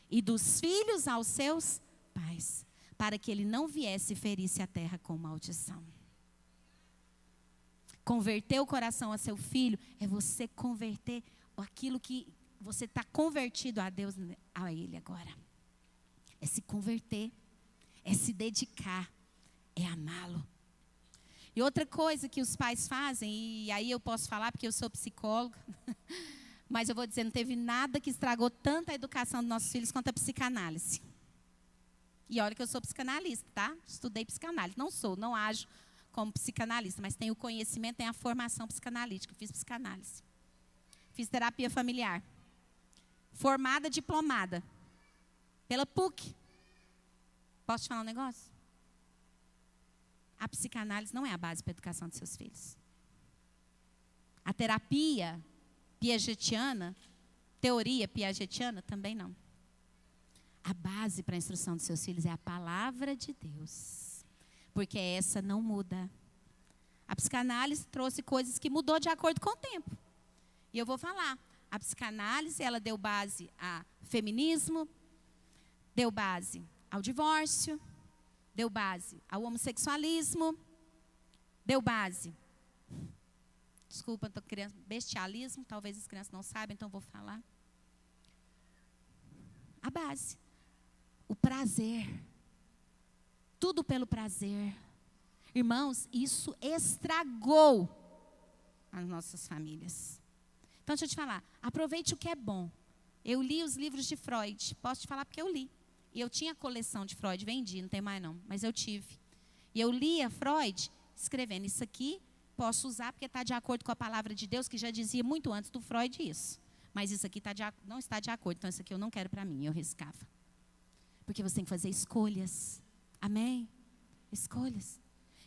E dos filhos aos seus pais, para que ele não viesse e ferisse a terra com maldição. Converter o coração a seu filho é você converter aquilo que você está convertido a Deus, a Ele agora. É se converter, é se dedicar, é amá-lo. E outra coisa que os pais fazem, e aí eu posso falar porque eu sou psicóloga, mas eu vou dizer, não teve nada que estragou tanto a educação dos nossos filhos quanto a psicanálise. E olha que eu sou psicanalista, tá? Estudei psicanálise. Não ajo como psicanalista, mas tenho o conhecimento, tenho a formação psicanalítica. Fiz psicanálise. Fiz terapia familiar. Formada, diplomada. Pela PUC. Posso te falar um negócio? A psicanálise não é a base para a educação dos seus filhos. A terapia piagetiana, teoria piagetiana, também não. A base para a instrução dos seus filhos é a palavra de Deus. Porque essa não muda. A psicanálise trouxe coisas que mudou de acordo com o tempo. E eu vou falar. A psicanálise, ela deu base a feminismo, deu base ao divórcio, deu base ao homossexualismo, deu base, desculpa, estou criando bestialismo, talvez as crianças não saibam, então vou falar. A base, o prazer, tudo pelo prazer. Irmãos, isso estragou as nossas famílias. Então, deixa eu te falar, aproveite o que é bom. Eu li os livros de Freud, posso te falar porque eu li. E eu tinha coleção de Freud, vendi, não tem mais não, mas eu tive. E eu lia Freud, escrevendo isso aqui, posso usar porque está de acordo com a palavra de Deus, que já dizia muito antes do Freud isso. Mas isso aqui não está de acordo, então isso aqui eu não quero para mim, eu riscava. Porque você tem que fazer escolhas, amém? Escolhas.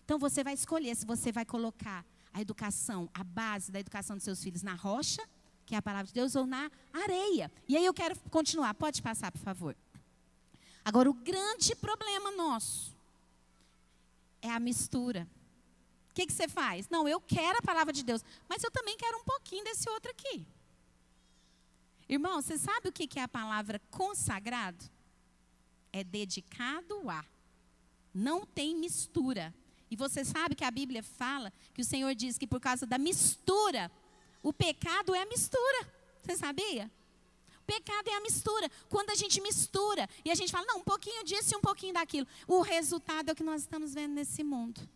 Então você vai escolher se você vai colocar a educação, a base da educação dos seus filhos na rocha, que é a palavra de Deus, ou na areia. E aí eu quero continuar, pode passar, por favor. Agora, o grande problema nosso é a mistura. O que você faz? Não, eu quero a palavra de Deus, mas eu também quero um pouquinho desse outro aqui. Irmão, você sabe o que é a palavra consagrado? É dedicado a. Não tem mistura. E você sabe que a Bíblia fala que o Senhor diz que por causa da mistura, o pecado é a mistura. Você sabia? O pecado é a mistura. Quando a gente mistura e a gente fala, não, um pouquinho disso e um pouquinho daquilo. O resultado é o que nós estamos vendo nesse mundo.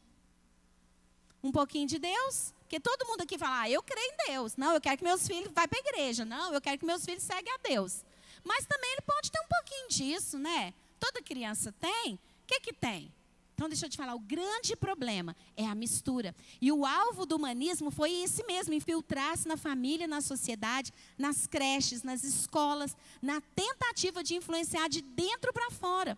Um pouquinho de Deus, porque todo mundo aqui fala, eu creio em Deus. Não, eu quero que meus filhos vá para a igreja. Não, eu quero que meus filhos seguem a Deus. Mas também ele pode ter um pouquinho disso, né? Toda criança tem. O que tem? Então, deixa eu te falar, o grande problema é a mistura. E o alvo do humanismo foi esse mesmo, infiltrar-se na família, na sociedade, nas creches, nas escolas, na tentativa de influenciar de dentro para fora.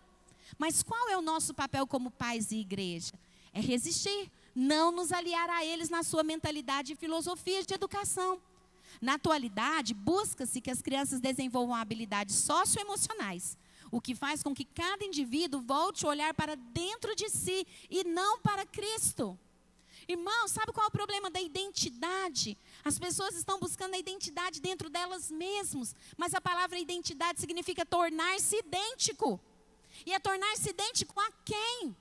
Mas qual é o nosso papel como pais e igreja? É resistir, não nos aliar a eles na sua mentalidade e filosofias de educação. Na atualidade, busca-se que as crianças desenvolvam habilidades socioemocionais, o que faz com que cada indivíduo volte a olhar para dentro de si e não para Cristo. Irmão, sabe qual é o problema da identidade? As pessoas estão buscando a identidade dentro delas mesmas, mas a palavra identidade significa tornar-se idêntico. E é tornar-se idêntico a quem?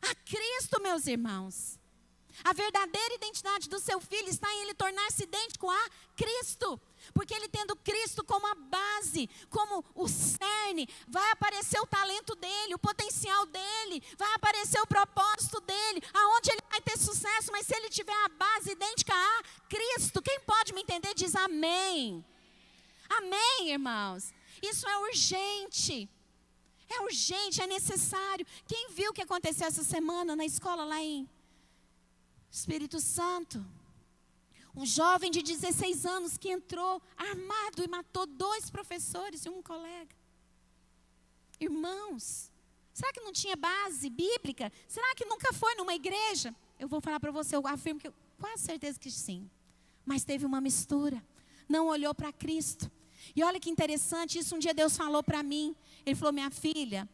A Cristo, meus irmãos. A verdadeira identidade do seu filho está em ele tornar-se idêntico a Cristo. Porque ele tendo Cristo como a base, como o cerne, vai aparecer o talento dele, o potencial dele, vai aparecer o propósito dele, aonde ele vai ter sucesso, mas se ele tiver a base idêntica a Cristo, quem pode me entender diz amém. Amém, irmãos. Isso é urgente. É urgente, é necessário. Quem viu o que aconteceu essa semana na escola lá em Espírito Santo? Um jovem de 16 anos que entrou armado e matou 2 professores e um colega. Irmãos, será que não tinha base bíblica? Será que nunca foi numa igreja? Eu vou falar para você, eu afirmo que eu quase certeza que sim. Mas teve uma mistura. Não olhou para Cristo. E olha que interessante, isso um dia Deus falou para mim. Ele falou, minha filha,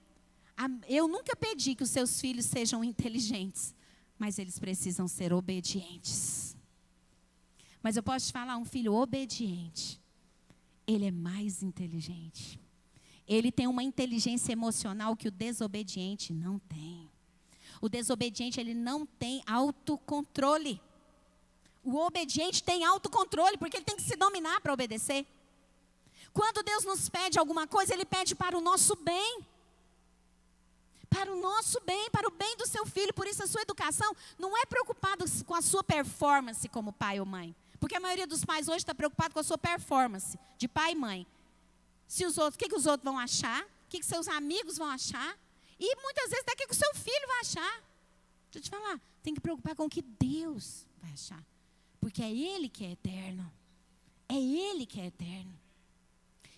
eu nunca pedi que os seus filhos sejam inteligentes, mas eles precisam ser obedientes. Mas eu posso te falar, um filho obediente, ele é mais inteligente. Ele tem uma inteligência emocional que o desobediente não tem. O desobediente, ele não tem autocontrole. O obediente tem autocontrole, porque ele tem que se dominar para obedecer. Quando Deus nos pede alguma coisa, Ele pede para o nosso bem. Para o nosso bem, para o bem do seu filho. Por isso a sua educação não é preocupada com a sua performance como pai ou mãe. Porque a maioria dos pais hoje está preocupado com a sua performance de pai e mãe. Se os outros, o que os outros vão achar? O que seus amigos vão achar? E muitas vezes até o que o seu filho vai achar. Deixa eu te falar, tem que preocupar com o que Deus vai achar. Porque é Ele que é eterno. É Ele que é eterno.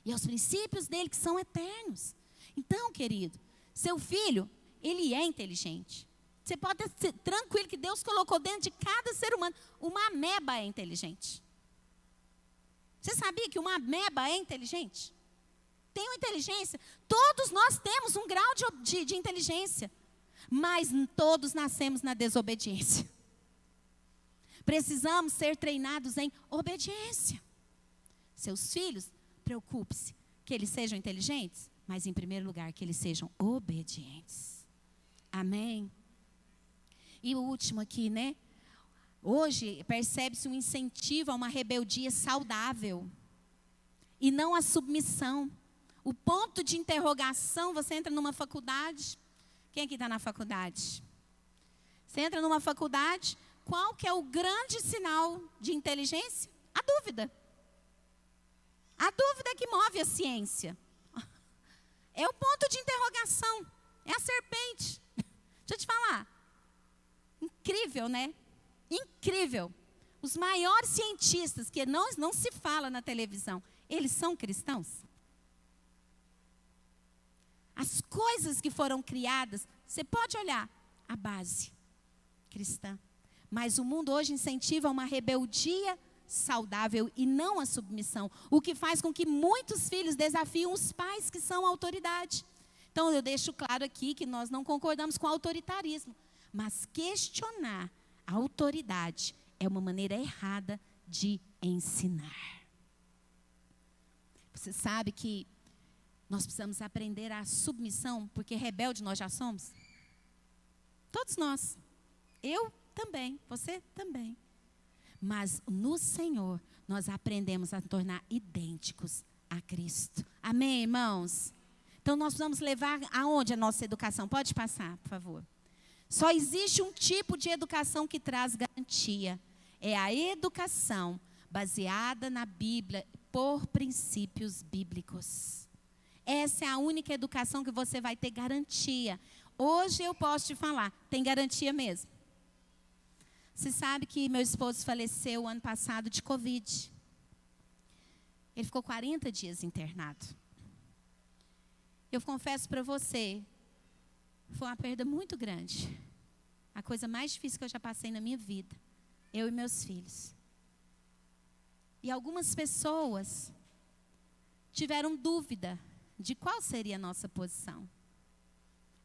E é os princípios dele que são eternos. Então, querido, seu filho, ele é inteligente. Você pode ser tranquilo que Deus colocou dentro de cada ser humano. Uma ameba é inteligente. Você sabia que uma ameba é inteligente? Tem uma inteligência. Todos nós temos um grau de inteligência. Mas todos nascemos na desobediência. Precisamos ser treinados em obediência. Seus filhos, preocupe-se que eles sejam inteligentes, mas em primeiro lugar que eles sejam obedientes. Amém? E o último aqui, né? Hoje percebe-se um incentivo a uma rebeldia saudável e não a submissão. O ponto de interrogação, você entra numa faculdade. Quem aqui está na faculdade? Você entra numa faculdade, qual que é o grande sinal de inteligência? A dúvida. A dúvida é que move a ciência. É o ponto de interrogação. É a serpente. Deixa eu te falar. Incrível, né? Incrível. Os maiores cientistas, que não se fala na televisão, eles são cristãos? As coisas que foram criadas, você pode olhar, a base cristã. Mas o mundo hoje incentiva uma rebeldia saudável e não a submissão. O que faz com que muitos filhos desafiam os pais que são autoridade. Então eu deixo claro aqui que nós não concordamos com o autoritarismo. Mas questionar a autoridade é uma maneira errada de ensinar. Você sabe que nós precisamos aprender a submissão, porque rebelde nós já somos? Todos nós. Eu também, você também. Mas no Senhor, nós aprendemos a tornar idênticos a Cristo. Amém, irmãos? Então, nós vamos levar aonde a nossa educação? Pode passar, por favor. Só existe um tipo de educação que traz garantia. É a educação baseada na Bíblia por princípios bíblicos. Essa é a única educação que você vai ter garantia. Hoje eu posso te falar, tem garantia mesmo. Você sabe que meu esposo faleceu ano passado de Covid. Ele ficou 40 dias internado. Eu confesso para você, foi uma perda muito grande. A coisa mais difícil que eu já passei na minha vida. Eu e meus filhos. E algumas pessoas tiveram dúvida de qual seria a nossa posição.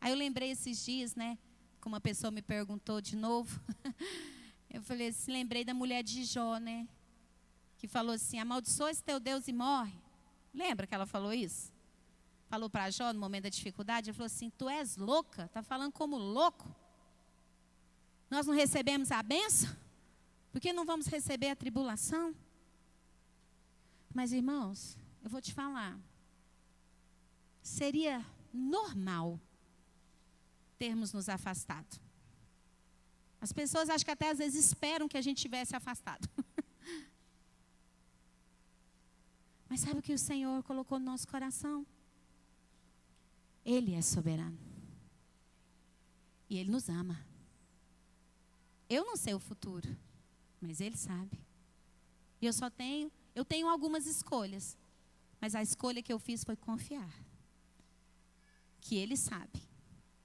Aí eu lembrei esses dias, né? Como uma pessoa me perguntou de novo. Eu falei assim, lembrei da mulher de Jó, né? Que falou assim, amaldiçoa esse teu Deus e morre. Lembra que ela falou isso? Falou para Jó no momento da dificuldade, ele falou assim, tu és louca? Está falando como louco? Nós não recebemos a bênção? Por que não vamos receber a tribulação? Mas irmãos, eu vou te falar. Seria normal termos nos afastado. As pessoas acham que até às vezes esperam que a gente tivesse afastado. Mas sabe o que o Senhor colocou no nosso coração? Ele é soberano. E Ele nos ama. Eu não sei o futuro, mas Ele sabe. E eu tenho algumas escolhas. Mas a escolha que eu fiz foi confiar. Que Ele sabe.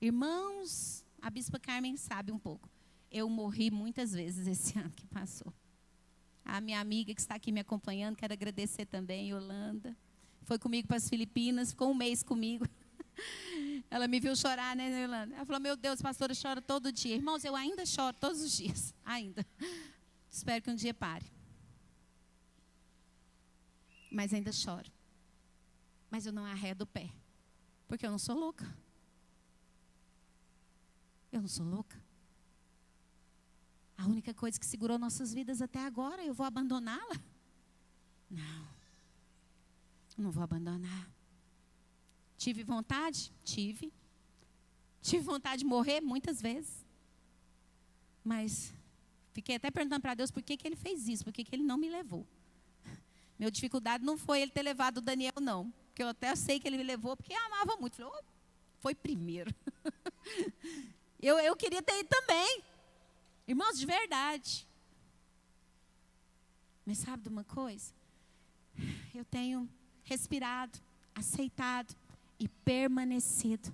Irmãos, a Bispa Carmen sabe um pouco. Eu morri muitas vezes esse ano que passou. A minha amiga que está aqui me acompanhando, quero agradecer também, Yolanda. foi comigo para as Filipinas, ficou 1 mês comigo. Ela me viu chorar, né, Yolanda? Ela falou, meu Deus, a pastora chora todo dia. Irmãos, eu ainda choro todos os dias, ainda. Espero que um dia pare. Mas ainda choro. Mas eu não arredo o pé, porque eu não sou louca. Eu não sou louca. A única coisa que segurou nossas vidas até agora, eu vou abandoná-la? Não vou abandonar. Tive vontade? Tive. Tive vontade de morrer muitas vezes. Mas fiquei até perguntando para Deus por que Ele fez isso, por que Ele não me levou. Minha dificuldade não foi Ele ter levado o Daniel, não. Porque eu até sei que Ele me levou, porque eu amava muito. Falei, foi primeiro. Eu queria ter ido também. Irmãos, de verdade. Mas sabe de uma coisa? Eu tenho respirado, aceitado e permanecido.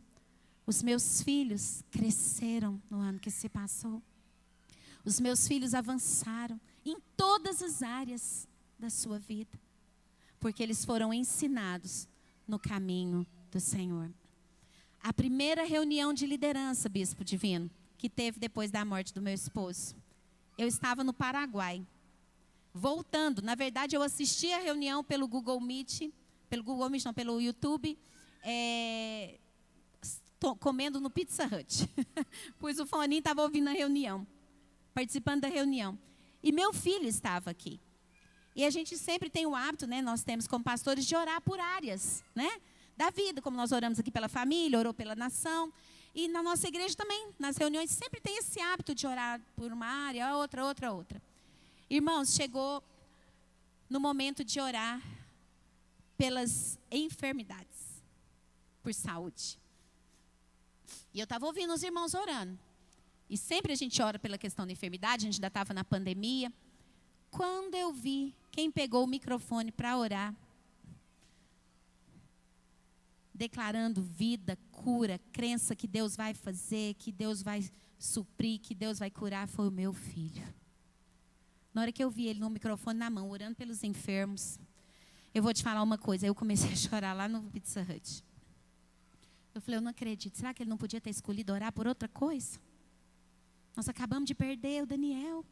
Os meus filhos cresceram no ano que se passou. Os meus filhos avançaram em todas as áreas da sua vida. Porque eles foram ensinados no caminho do Senhor. A primeira reunião de liderança, Bispo Divino, que teve depois da morte do meu esposo, eu estava no Paraguai. Voltando, na verdade eu assisti a reunião pelo Google Meet, pelo YouTube, comendo no Pizza Hut. Pois o foninho estava ouvindo a reunião, participando da reunião. E meu filho estava aqui. E a gente sempre tem o hábito, né, nós temos como pastores, de orar por áreas, né, da vida, como nós oramos aqui pela família, orou pela nação. E na nossa igreja também, nas reuniões, sempre tem esse hábito de orar por uma área, outra. Irmãos, chegou no momento de orar pelas enfermidades, por saúde. E eu estava ouvindo os irmãos orando. E sempre a gente ora pela questão da enfermidade, a gente ainda estava na pandemia. Quando eu vi quem pegou o microfone para orar, declarando vida, cura, crença que Deus vai fazer, que Deus vai suprir, que Deus vai curar, foi o meu filho. Na hora que eu vi ele no microfone na mão, orando pelos enfermos, eu vou te falar uma coisa, eu comecei a chorar lá no Pizza Hut. Eu falei, eu não acredito, será que ele não podia ter escolhido orar por outra coisa? Nós acabamos de perder o Daniel.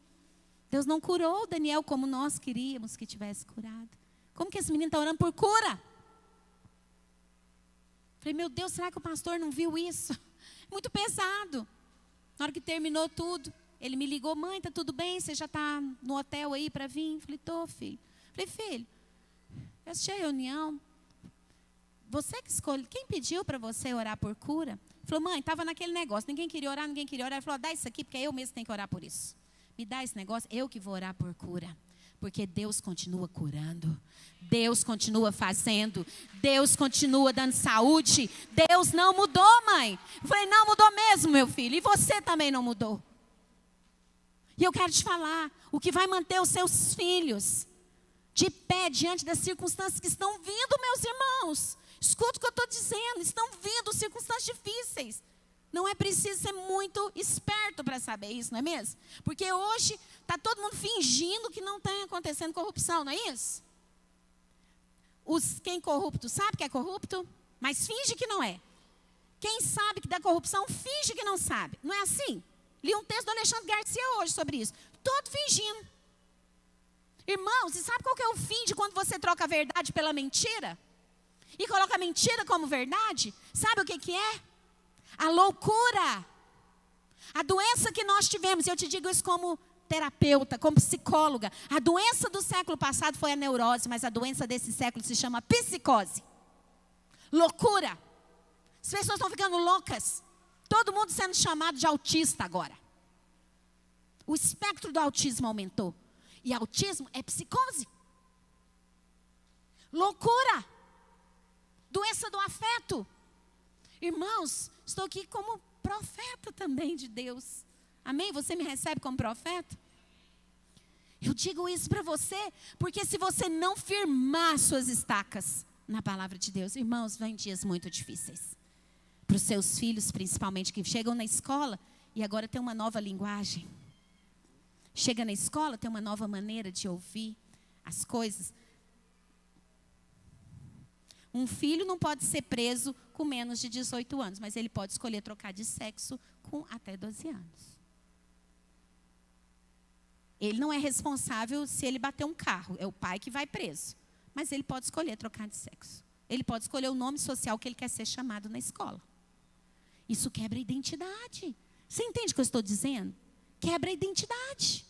Deus não curou o Daniel como nós queríamos que tivesse curado. Como que esse menino está orando por cura? Falei, meu Deus, será que o pastor não viu isso? Muito pesado. Na hora que terminou tudo, ele me ligou, mãe, está tudo bem? Você já está no hotel aí para vir? Falei, estou, filho. Falei, filho, eu assisti a reunião. Você que escolhe, quem pediu para você orar por cura? Falou, mãe, estava naquele negócio, ninguém queria orar. Ele falou, dá isso aqui, porque eu mesmo tenho que orar por isso. Me dá esse negócio, eu que vou orar por cura. Porque Deus continua curando, Deus continua fazendo, Deus continua dando saúde. Deus não mudou, mãe. Eu falei, não mudou mesmo, meu filho. E você também não mudou. E eu quero te falar, o que vai manter os seus filhos de pé diante das circunstâncias que estão vindo, meus irmãos. Escuta o que eu estou dizendo, estão vindo circunstâncias difíceis. Não é preciso ser muito esperto para saber isso, não é mesmo? Porque hoje está todo mundo fingindo que não está acontecendo corrupção, não é isso? Quem é corrupto sabe que é corrupto, mas finge que não é. Quem sabe que dá corrupção, finge que não sabe. Não é assim? Li um texto do Alexandre Garcia hoje sobre isso. Todo fingindo. Irmãos, e sabe qual que é o fim de quando você troca a verdade pela mentira? E coloca a mentira como verdade? Sabe o que é? A loucura. A doença que nós tivemos, e eu te digo isso como terapeuta, como psicóloga. A doença do século passado foi a neurose, mas a doença desse século se chama psicose. Loucura. As pessoas estão ficando loucas. Todo mundo sendo chamado de autista agora. O espectro do autismo aumentou. E autismo é psicose. Loucura. Doença do afeto. Irmãos, estou aqui como profeta também de Deus. Amém? Você me recebe como profeta? Eu digo isso para você, porque se você não firmar suas estacas na palavra de Deus, irmãos, vem dias muito difíceis. Para os seus filhos, principalmente, que chegam na escola e agora tem uma nova linguagem. Chega na escola, tem uma nova maneira de ouvir as coisas. Um filho não pode ser preso com menos de 18 anos, mas ele pode escolher trocar de sexo com até 12 anos. Ele não é responsável se ele bater um carro, é o pai que vai preso. Mas ele pode escolher trocar de sexo. Ele pode escolher o nome social que ele quer ser chamado na escola. Isso quebra a identidade. Você entende o que eu estou dizendo? Quebra a identidade.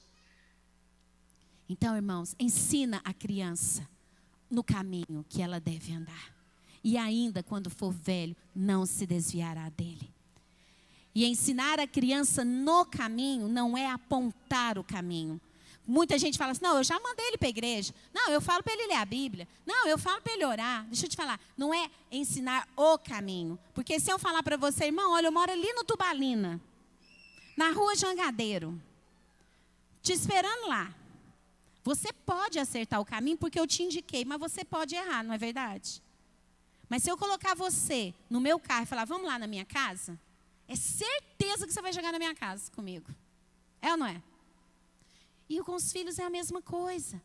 Então, irmãos, ensina a criança no caminho que ela deve andar. E ainda, quando for velho, não se desviará dele. E ensinar a criança no caminho não é apontar o caminho. Muita gente fala assim, não, eu já mandei ele para a igreja. Não, eu falo para ele ler a Bíblia. Não, eu falo para ele orar. Deixa eu te falar, não é ensinar o caminho. Porque se eu falar para você, irmão, olha, eu moro ali no Tubalina, na rua Jangadeiro, te esperando lá. Você pode acertar o caminho porque eu te indiquei, mas você pode errar, não é verdade? Mas se eu colocar você no meu carro e falar, vamos lá na minha casa, é certeza que você vai chegar na minha casa comigo. É ou não é? E com os filhos é a mesma coisa.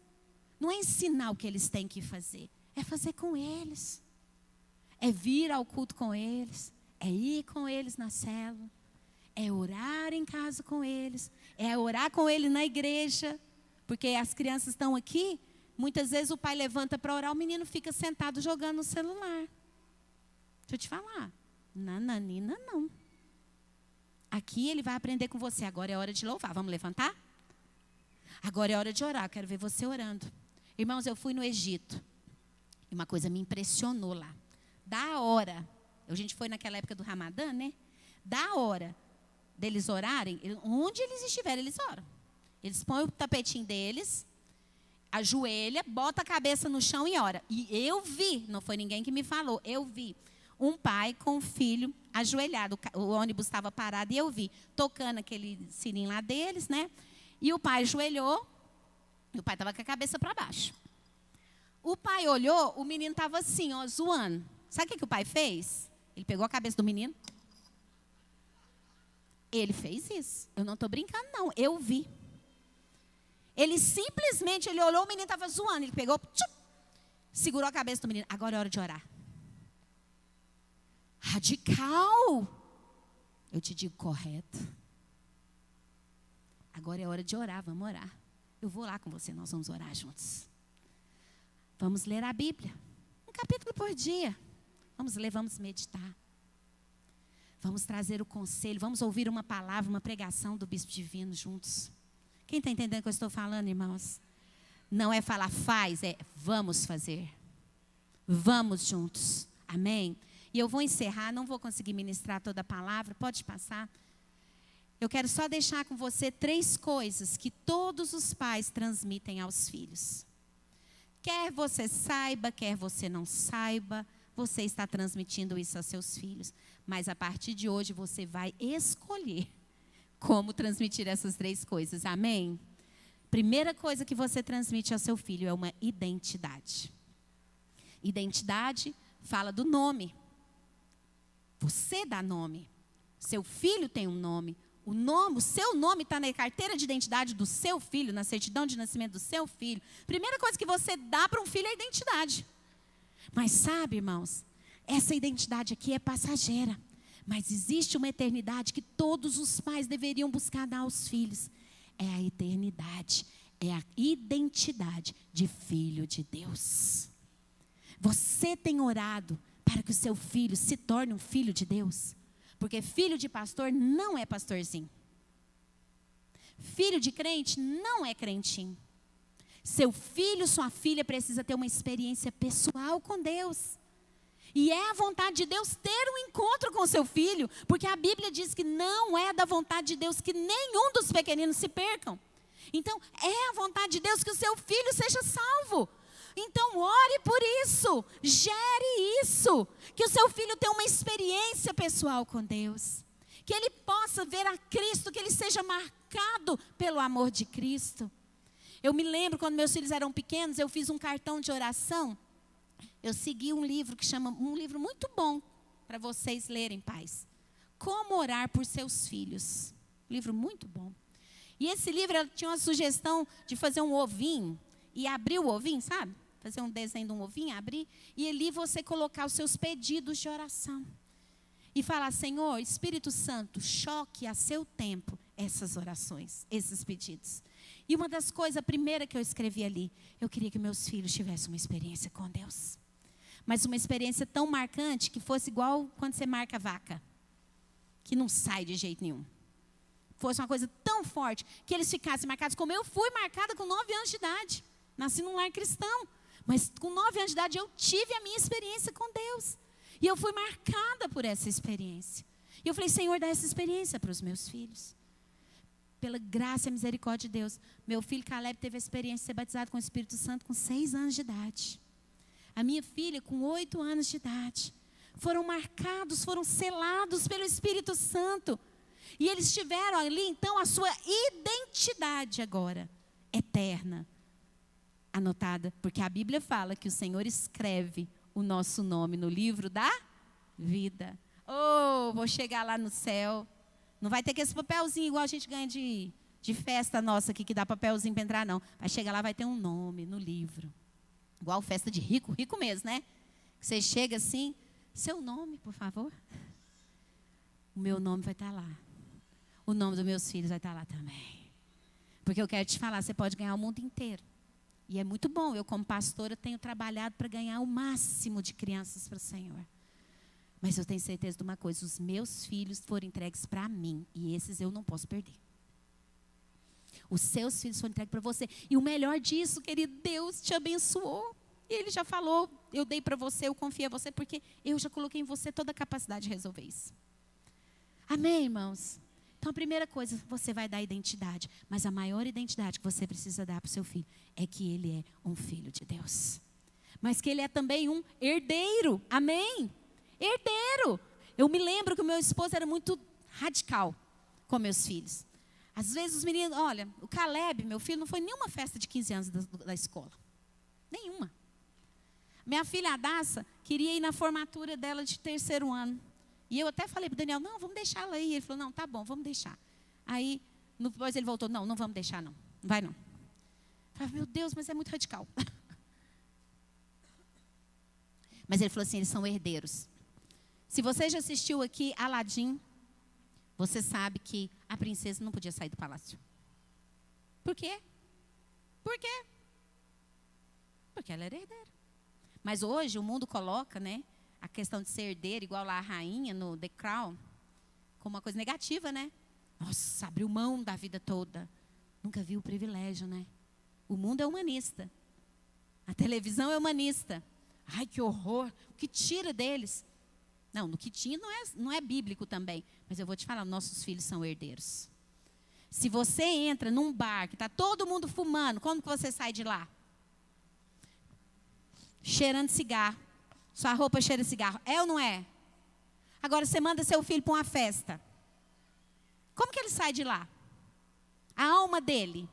Não é ensinar o que eles têm que fazer, é fazer com eles. É vir ao culto com eles, é ir com eles na célula, é orar em casa com eles, é orar com eles na igreja. Porque as crianças estão aqui, muitas vezes o pai levanta para orar, o menino fica sentado jogando no celular. Deixa eu te falar, nananina não. Aqui ele vai aprender com você, agora é hora de louvar, vamos levantar? Agora é hora de orar, eu quero ver você orando. Irmãos, eu fui no Egito, e uma coisa me impressionou lá. Da hora, a gente foi naquela época do Ramadã, né? Da hora deles orarem, onde eles estiverem, eles oram. Eles põem o tapetinho deles, ajoelha, bota a cabeça no chão e ora. E eu vi, não foi ninguém que me falou, eu vi um pai com um filho ajoelhado. O ônibus estava parado e eu vi, tocando aquele sininho lá deles, né? E o pai ajoelhou, e o pai estava com a cabeça para baixo. O pai olhou, o menino estava assim, ó, zoando. Sabe o que o pai fez? Ele pegou a cabeça do menino. Ele fez isso. Eu não estou brincando, não. Eu vi. Ele simplesmente, ele olhou, o menino estava zoando. Ele pegou, segurou a cabeça do menino. Agora é hora de orar. Radical. Eu te digo correto. Agora é hora de orar, vamos orar. Eu vou lá com você, nós vamos orar juntos. Vamos ler a Bíblia. Um capítulo por dia. Vamos ler, vamos meditar. Vamos trazer o conselho, vamos ouvir uma palavra, uma pregação do Bispo Divino juntos. Quem está entendendo o que eu estou falando, irmãos? Não é falar faz, é vamos fazer. Vamos juntos. Amém? E eu vou encerrar, não vou conseguir ministrar toda a palavra, pode passar. Eu quero só deixar com você 3 coisas que todos os pais transmitem aos filhos. Quer você saiba, quer você não saiba, você está transmitindo isso aos seus filhos. Mas a partir de hoje você vai escolher como transmitir essas 3 coisas. Amém? Primeira coisa que você transmite ao seu filho é uma identidade. Identidade fala do nome. Você dá nome. Seu filho tem um nome. O seu nome está na carteira de identidade do seu filho, na certidão de nascimento do seu filho. Primeira coisa que você dá para um filho é a identidade. Mas sabe, irmãos, essa identidade aqui é passageira. Mas existe uma eternidade que todos os pais deveriam buscar dar aos filhos. É a eternidade, é a identidade de filho de Deus. Você tem orado para que o seu filho se torne um filho de Deus? Porque filho de pastor não é pastorzinho. Filho de crente não é crentinho. Seu filho, sua filha precisa ter uma experiência pessoal com Deus. E é a vontade de Deus ter um encontro com seu filho. Porque a Bíblia diz que não é da vontade de Deus que nenhum dos pequeninos se percam. Então, é a vontade de Deus que o seu filho seja salvo. Então, ore por isso, gere isso, que o seu filho tenha uma experiência pessoal com Deus, que ele possa ver a Cristo, que ele seja marcado pelo amor de Cristo. Eu me lembro, quando meus filhos eram pequenos, eu fiz um cartão de oração, eu segui um livro que chama, um livro muito bom, para vocês lerem, pais, Como Orar por Seus Filhos, um livro muito bom. E esse livro tinha uma sugestão de fazer um ovinho, e abrir o ovinho, sabe? fazer um desenho de um ovinho, abrir, e ali você colocar os seus pedidos de oração. E falar, Senhor, Espírito Santo, choque a seu tempo essas orações, esses pedidos. E uma das coisas, a primeira que eu escrevi ali, eu queria que meus filhos tivessem uma experiência com Deus. Mas uma experiência tão marcante que fosse igual quando você marca vaca, que não sai de jeito nenhum. Fosse uma coisa tão forte que eles ficassem marcados, como eu fui marcada com 9 anos de idade. Nasci num lar cristão, mas com 9 anos de idade eu tive a minha experiência com Deus. E eu fui marcada por essa experiência. E eu falei, Senhor, dá essa experiência para os meus filhos. Pela graça e misericórdia de Deus, meu filho Caleb teve a experiência de ser batizado com o Espírito Santo com 6 anos de idade. A minha filha com 8 anos de idade. Foram marcados, foram selados pelo Espírito Santo. E eles tiveram ali, então, a sua identidade agora, eterna, anotada. Porque a Bíblia fala que o Senhor escreve o nosso nome no livro da vida. Oh, vou chegar lá no céu. Não vai ter que esse papelzinho igual a gente ganha de festa nossa aqui, que dá papelzinho para entrar, não. Vai chegar lá, vai ter um nome no livro. Igual festa de rico, rico mesmo, né? Você chega assim, seu nome, por favor. O meu nome vai estar lá. O nome dos meus filhos vai estar lá também. Porque eu quero te falar, você pode ganhar o mundo inteiro. E é muito bom, eu como pastora tenho trabalhado para ganhar o máximo de crianças para o Senhor. Mas eu tenho certeza de uma coisa, os meus filhos foram entregues para mim, e esses eu não posso perder. Os seus filhos foram entregues para você. E o melhor disso, querido, Deus te abençoou. E Ele já falou, eu dei para você, eu confio em você, porque eu já coloquei em você toda a capacidade de resolver isso. Amém, irmãos? Então, a primeira coisa, você vai dar identidade. Mas a maior identidade que você precisa dar para o seu filho é que ele é um filho de Deus. Mas que ele é também um herdeiro. Amém? Herdeiro. Eu me lembro que o meu esposo era muito radical com meus filhos. Às vezes os meninos, olha, o Caleb, meu filho, não foi nenhuma festa de 15 anos da escola. Nenhuma. Minha filha Adassa queria ir na formatura dela de 3º ano. E eu até falei para o Daniel, não, vamos deixar ela aí. Ele falou, não, tá bom, vamos deixar. Aí, depois ele voltou, não vamos deixar não. Não vai não. Eu falei, meu Deus, mas é muito radical. Mas ele falou assim, eles são herdeiros. Se você já assistiu aqui Aladim, você sabe que a princesa não podia sair do palácio. Por quê? Por quê? Porque ela era herdeira. Mas hoje o mundo coloca, né, a questão de ser herdeira, igual lá a rainha no The Crown, como uma coisa negativa, né? Nossa, abriu mão da vida toda. Nunca viu o privilégio, né? O mundo é humanista. A televisão é humanista. Ai, que horror. O que tira deles? Não, no que tinha não é bíblico também. Mas eu vou te falar, nossos filhos são herdeiros. Se você entra num bar que está todo mundo fumando, como que você sai de lá? Cheirando cigarro. Sua roupa cheira de cigarro. É ou não é? Agora você manda seu filho para uma festa. Como que ele sai de lá? A alma dele.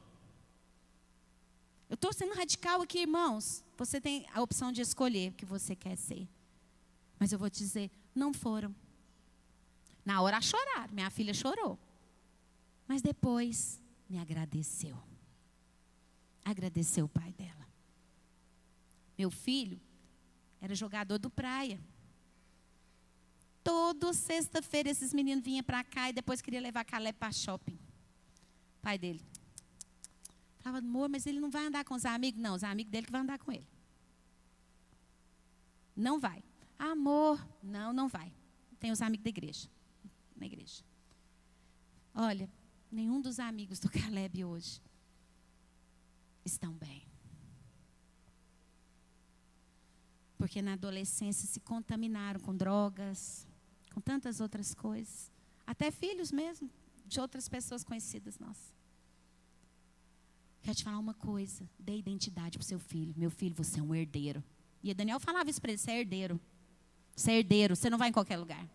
Eu estou sendo radical aqui, irmãos. Você tem a opção de escolher o que você quer ser. Mas eu vou te dizer, não foram. Na hora choraram, minha filha chorou. Mas depois me agradeceu. Agradeceu o pai dela. Meu filho era jogador do Praia. Toda sexta-feira esses meninos vinham para cá e depois queria levar Caleb para shopping. O pai dele falava, amor, mas ele não vai andar com os amigos? Não, os amigos dele que vão andar com ele. Não vai. Amor, não vai. Tem os amigos da igreja. Na igreja. Olha, nenhum dos amigos do Caleb hoje estão bem. Porque na adolescência se contaminaram com drogas, com tantas outras coisas. Até filhos mesmo, de outras pessoas conhecidas nossas. Quero te falar uma coisa, dê identidade para o seu filho. Meu filho, você é um herdeiro. E o Daniel falava isso para ele, você é herdeiro. Você é herdeiro, você não vai em qualquer lugar.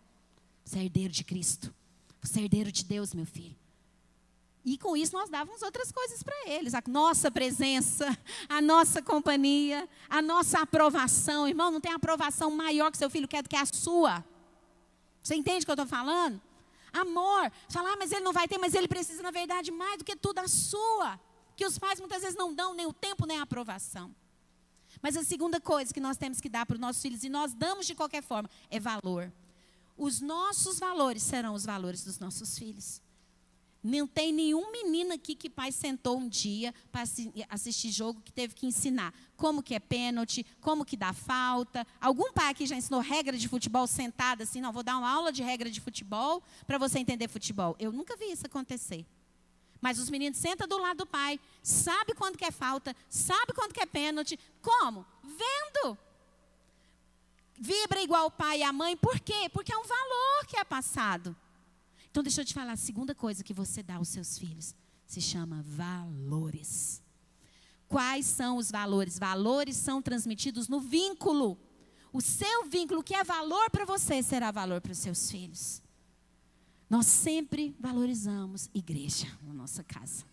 Você é herdeiro de Cristo. Você é herdeiro de Deus, meu filho. E com isso nós dávamos outras coisas para eles. A nossa presença, a nossa companhia, a nossa aprovação. Irmão, não tem aprovação maior que seu filho quer do que a sua. Você entende o que eu estou falando? Amor. Falar, mas ele não vai ter, mas ele precisa, na verdade, mais do que tudo a sua. Que os pais muitas vezes não dão nem o tempo, nem a aprovação. Mas a segunda coisa que nós temos que dar para os nossos filhos, e nós damos de qualquer forma, é valor. Os nossos valores serão os valores dos nossos filhos. Não tem nenhum menino aqui que pai sentou um dia para assistir jogo que teve que ensinar como que é pênalti, como que dá falta. Algum pai aqui já ensinou regra de futebol sentado assim, não, vou dar uma aula de regra de futebol para você entender futebol. Eu nunca vi isso acontecer. Mas os meninos sentam do lado do pai, sabe quando que é falta, sabe quando que é pênalti. Como? Vendo. Vibra igual o pai e a mãe, por quê? Porque é um valor que é passado. Então, deixa eu te falar, a segunda coisa que você dá aos seus filhos se chama valores. Quais são os valores? Valores são transmitidos no vínculo. O seu vínculo, que é valor para você, será valor para os seus filhos. Nós sempre valorizamos igreja na nossa casa.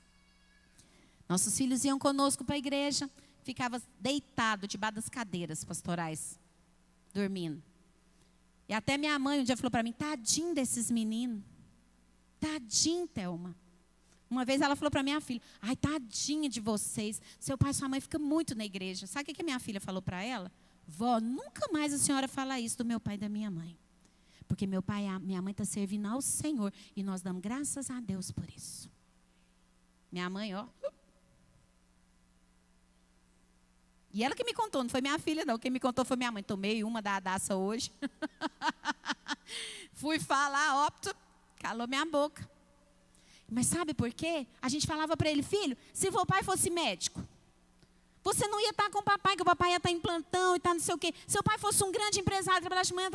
Nossos filhos iam conosco para a igreja, ficava deitado debaixo das cadeiras pastorais, dormindo. E até minha mãe um dia falou para mim, tadinho desses meninos. Tadinho, Thelma. Uma vez ela falou para minha filha, ai, tadinha de vocês. Seu pai e sua mãe ficam muito na igreja. Sabe o que a minha filha falou para ela? Vó, nunca mais a senhora fala isso do meu pai e da minha mãe. Porque meu pai e minha mãe estão servindo ao Senhor. E nós damos graças a Deus por isso. Minha mãe, ó. E ela que me contou, não foi minha filha não. Quem me contou foi minha mãe. Tomei uma da Adaça hoje. Fui falar, óbvio, calou minha boca. Mas sabe por quê? A gente falava para ele, filho, se o pai fosse médico, você não ia estar com o papai, que o papai ia estar em plantão e tal, não sei o quê. Se o pai fosse um grande empresário, trabalhasse de manhã,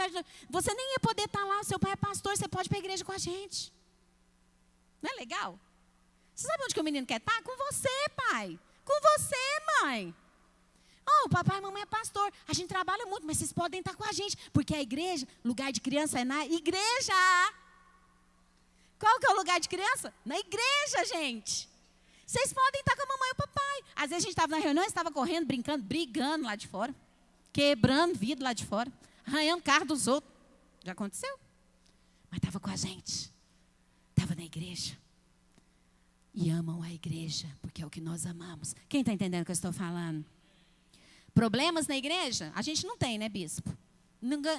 você nem ia poder estar lá. Seu pai é pastor, você pode ir para a igreja com a gente. Não é legal? Você sabe onde que o menino quer estar? Com você, pai. Com você, mãe. Oh, o papai e a mamãe é pastor. A gente trabalha muito, mas vocês podem estar com a gente. Porque a igreja, lugar de criança é na igreja. Qual que é o lugar de criança? Na igreja, gente. Vocês podem estar com a mamãe e o papai. Às vezes a gente estava na reunião, estava correndo, brincando, brigando lá de fora. Quebrando vidro lá de fora. Arranhando carro dos outros. Já aconteceu? Mas estava com a gente. Estava na igreja. E amam a igreja, porque é o que nós amamos. Quem está entendendo o que eu estou falando? Problemas na igreja? A gente não tem, né, bispo?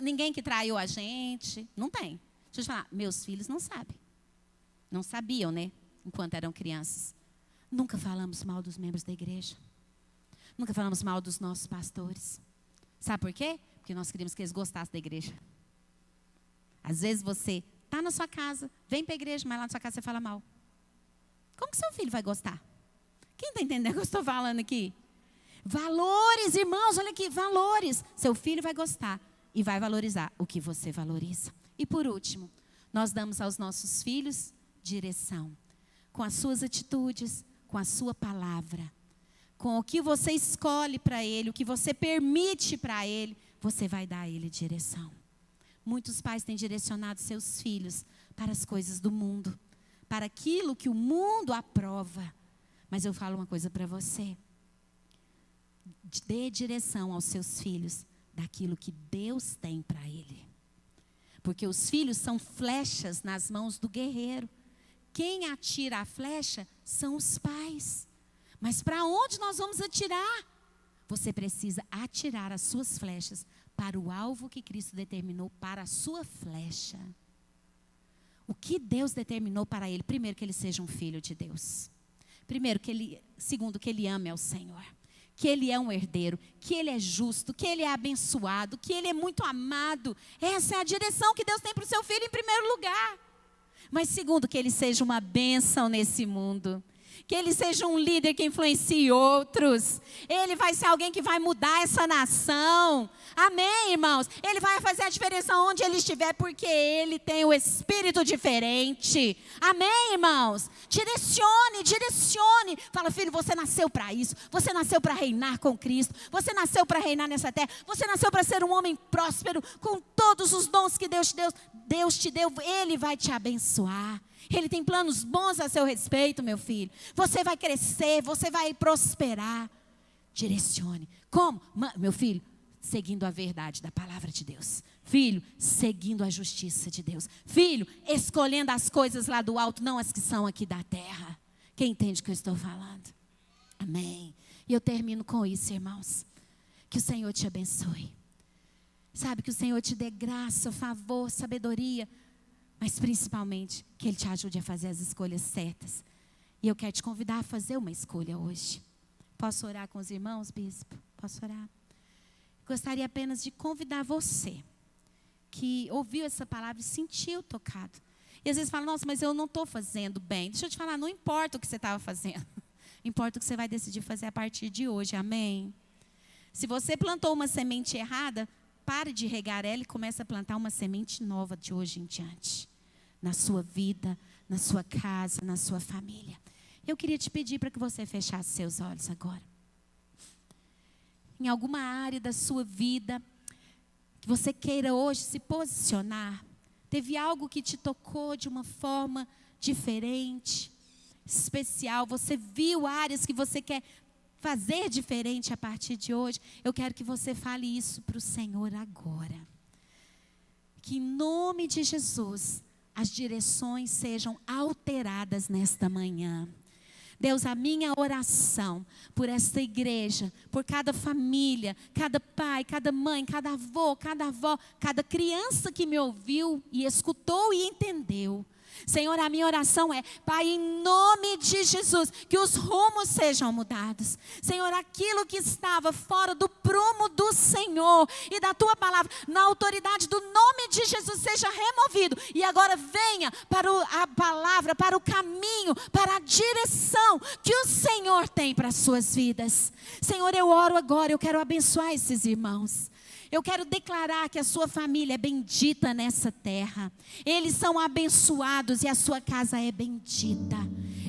Ninguém que traiu a gente. Não tem. Deixa eu te falar, meus filhos não sabem. Não sabiam, né? Enquanto eram crianças. Nunca falamos mal dos membros da igreja. Nunca falamos mal dos nossos pastores. Sabe por quê? Porque nós queríamos que eles gostassem da igreja. Às vezes você está na sua casa, vem para a igreja, mas lá na sua casa você fala mal. Como que seu filho vai gostar? Quem está entendendo o que eu estou falando aqui? Valores, irmãos, olha aqui, valores. Seu filho vai gostar e vai valorizar o que você valoriza. E por último, nós damos aos nossos filhos direção. Com as suas atitudes, com a sua palavra. Com o que você escolhe para ele, o que você permite para ele, você vai dar a ele direção. Muitos pais têm direcionado seus filhos para as coisas do mundo, para aquilo que o mundo aprova. Mas eu falo uma coisa para você. Dê direção aos seus filhos daquilo que Deus tem para ele. Porque os filhos são flechas nas mãos do guerreiro. Quem atira a flecha são os pais. Mas para onde nós vamos atirar? Você precisa atirar as suas flechas para o alvo que Cristo determinou para a sua flecha. O que Deus determinou para ele? Primeiro, que ele seja um filho de Deus. Segundo, que ele ame ao Senhor. Que ele é um herdeiro, que ele é justo, que ele é abençoado, que ele é muito amado. Essa é a direção que Deus tem para o seu filho em primeiro lugar. Mas segundo, que ele seja uma bênção nesse mundo. Que ele seja um líder que influencie outros. Ele vai ser alguém que vai mudar essa nação. Amém, irmãos? Ele vai fazer a diferença onde ele estiver, porque ele tem o espírito diferente. Amém, irmãos? Direcione, direcione. Fala, filho, você nasceu para isso. Você nasceu para reinar com Cristo. Você nasceu para reinar nessa terra. Você nasceu para ser um homem próspero, com todos os dons que Deus te deu. Deus te deu, Ele vai te abençoar. Ele tem planos bons a seu respeito, meu filho. Você vai crescer, você vai prosperar. Direcione. Como? Meu filho, seguindo a verdade da palavra de Deus. Filho, seguindo a justiça de Deus. Filho, escolhendo as coisas lá do alto, não as que são aqui da terra. Quem entende o que eu estou falando? Amém. E eu termino com isso, irmãos. Que o Senhor te abençoe. Sabe, que o Senhor te dê graça, favor, sabedoria, mas principalmente que Ele te ajude a fazer as escolhas certas. E eu quero te convidar a fazer uma escolha hoje. Posso orar com os irmãos, bispo? Posso orar? Gostaria apenas de convidar você, que ouviu essa palavra e sentiu tocado. E às vezes fala, nossa, mas eu não estou fazendo bem. Deixa eu te falar, não importa o que você estava fazendo. Importa o que você vai decidir fazer a partir de hoje, amém? Se você plantou uma semente errada, pare de regar ela e comece a plantar uma semente nova de hoje em diante. Na sua vida, na sua casa, na sua família. Eu queria te pedir para que você fechasse seus olhos agora. Em alguma área da sua vida, que você queira hoje se posicionar. Teve algo que te tocou de uma forma diferente, especial. Você viu áreas que você quer fazer diferente a partir de hoje. Eu quero que você fale isso para o Senhor agora. Que em nome de Jesus, as direções sejam alteradas nesta manhã. Deus, a minha oração por esta igreja, por cada família, cada pai, cada mãe, cada avô, cada avó, cada criança que me ouviu e escutou e entendeu. Senhor, a minha oração é, Pai, em nome de Jesus, que os rumos sejam mudados. Senhor, aquilo que estava fora do prumo do Senhor e da Tua palavra, na autoridade do nome de Jesus, seja removido. E agora venha para a palavra, para o caminho, para a direção que o Senhor tem para as suas vidas. Senhor, eu oro agora, eu quero abençoar esses irmãos. Eu quero declarar que a sua família é bendita nessa terra. Eles são abençoados e a sua casa é bendita.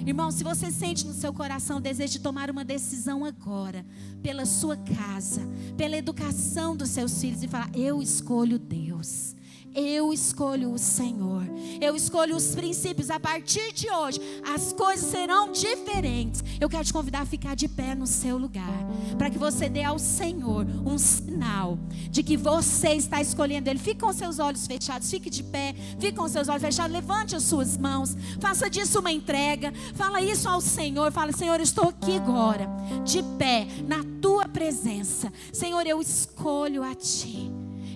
Irmão, se você sente no seu coração o desejo de tomar uma decisão agora, pela sua casa, pela educação dos seus filhos, e falar, eu escolho Deus. Eu escolho o Senhor. Eu escolho os princípios. A partir de hoje, as coisas serão diferentes. Eu quero te convidar a ficar de pé no seu lugar, para que você dê ao Senhor um sinal de que você está escolhendo Ele. Fique com seus olhos fechados, fique de pé, fique com seus olhos fechados, levante as suas mãos, faça disso uma entrega, fala isso ao Senhor, fala, Senhor, eu estou aqui agora, de pé, na Tua presença. Senhor, eu escolho a Ti.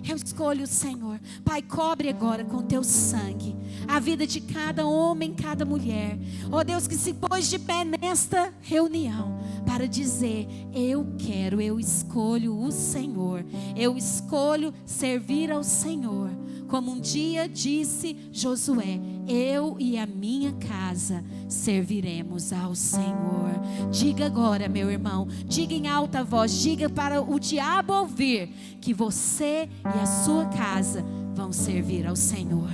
Eu escolho o Senhor. Pai, cobre agora com Teu sangue a vida de cada homem, cada mulher. Oh Deus, que se pôs de pé nesta reunião para dizer, eu escolho o Senhor. Eu escolho servir ao Senhor. Como um dia disse Josué, eu e a minha casa serviremos ao Senhor. Diga agora, meu irmão, diga em alta voz, diga para o diabo ouvir, que você e a sua casa vão servir ao Senhor.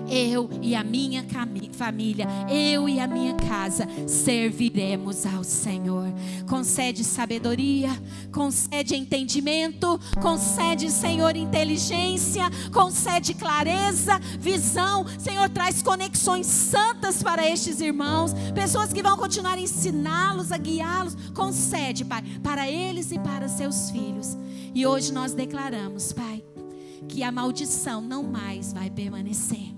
Eu e a minha família, eu e a minha casa serviremos ao Senhor. Concede sabedoria, concede entendimento, concede, Senhor, inteligência, concede clareza, visão. Senhor, traz conexões santas para estes irmãos, pessoas que vão continuar a ensiná-los, a guiá-los. Concede, Pai, para eles e para seus filhos. E hoje nós declaramos, Pai, que a maldição não mais vai permanecer,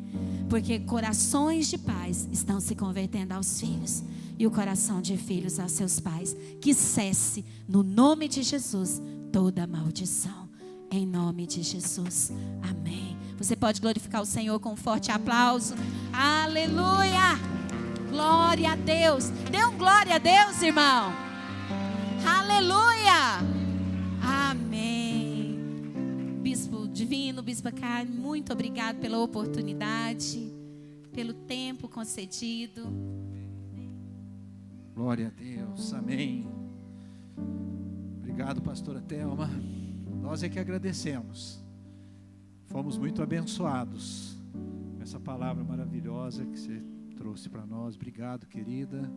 porque corações de pais estão se convertendo aos filhos e o coração de filhos aos seus pais. Que cesse no nome de Jesus toda maldição, em nome de Jesus, amém. Você pode glorificar o Senhor com um forte aplauso. Aleluia, glória a Deus. Dê um glória a Deus, irmão. Aleluia, amém. Bispo Divino, Bispa Carmen, muito obrigado pela oportunidade, pelo tempo concedido. Glória a Deus, amém. Obrigado, pastora Thelma. Nós é que agradecemos. Fomos muito abençoados com essa palavra maravilhosa que você trouxe para nós. Obrigado, querida.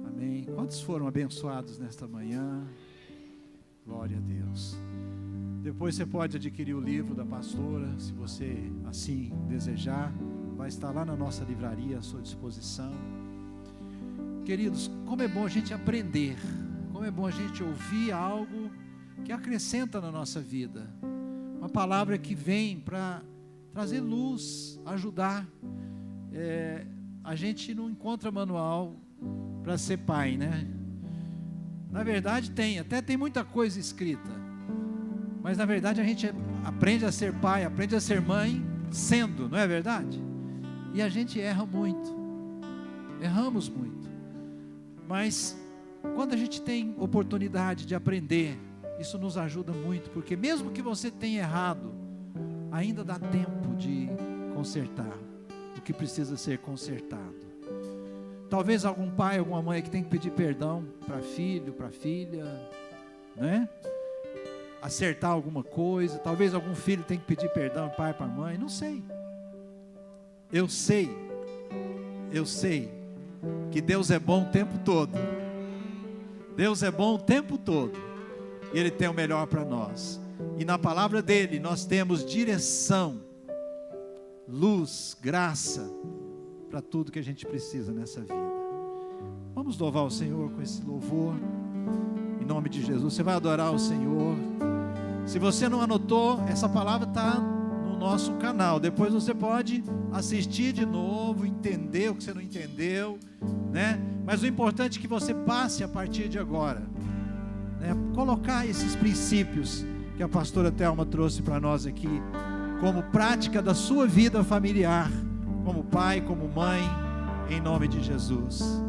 Amém. Quantos foram abençoados nesta manhã? Glória a Deus. Depois você pode adquirir o livro da pastora, se você assim desejar. Vai estar lá na nossa livraria à sua disposição. Queridos, como é bom a gente aprender, como é bom a gente ouvir algo que acrescenta na nossa vida. Uma palavra que vem para trazer luz, ajudar. A gente não encontra manual para ser pai, né? Na verdade até tem muita coisa escrita, mas na verdade a gente aprende a ser pai, aprende a ser mãe sendo, não é verdade? E a gente erra muito, erramos muito, mas quando a gente tem oportunidade de aprender, isso nos ajuda muito, porque mesmo que você tenha errado, ainda dá tempo de consertar o que precisa ser consertado. Talvez algum pai, alguma mãe que tem que pedir perdão para filho, para filha, né? Acertar alguma coisa. Talvez algum filho tenha que pedir perdão para pai, para mãe, não sei. Eu sei que Deus é bom o tempo todo. Deus é bom o tempo todo. E Ele tem o melhor para nós. E na palavra dEle nós temos direção, luz, graça, para tudo que a gente precisa nessa vida. Vamos louvar o Senhor com esse louvor, em nome de Jesus. Você vai adorar o Senhor. Se você não anotou, essa palavra está no nosso canal. Depois você pode assistir de novo, entender o que você não entendeu, né? Mas o importante é que você passe a partir de agora, né? Colocar esses princípios que a pastora Thelma trouxe para nós aqui, como prática da sua vida familiar, como pai, como mãe, em nome de Jesus.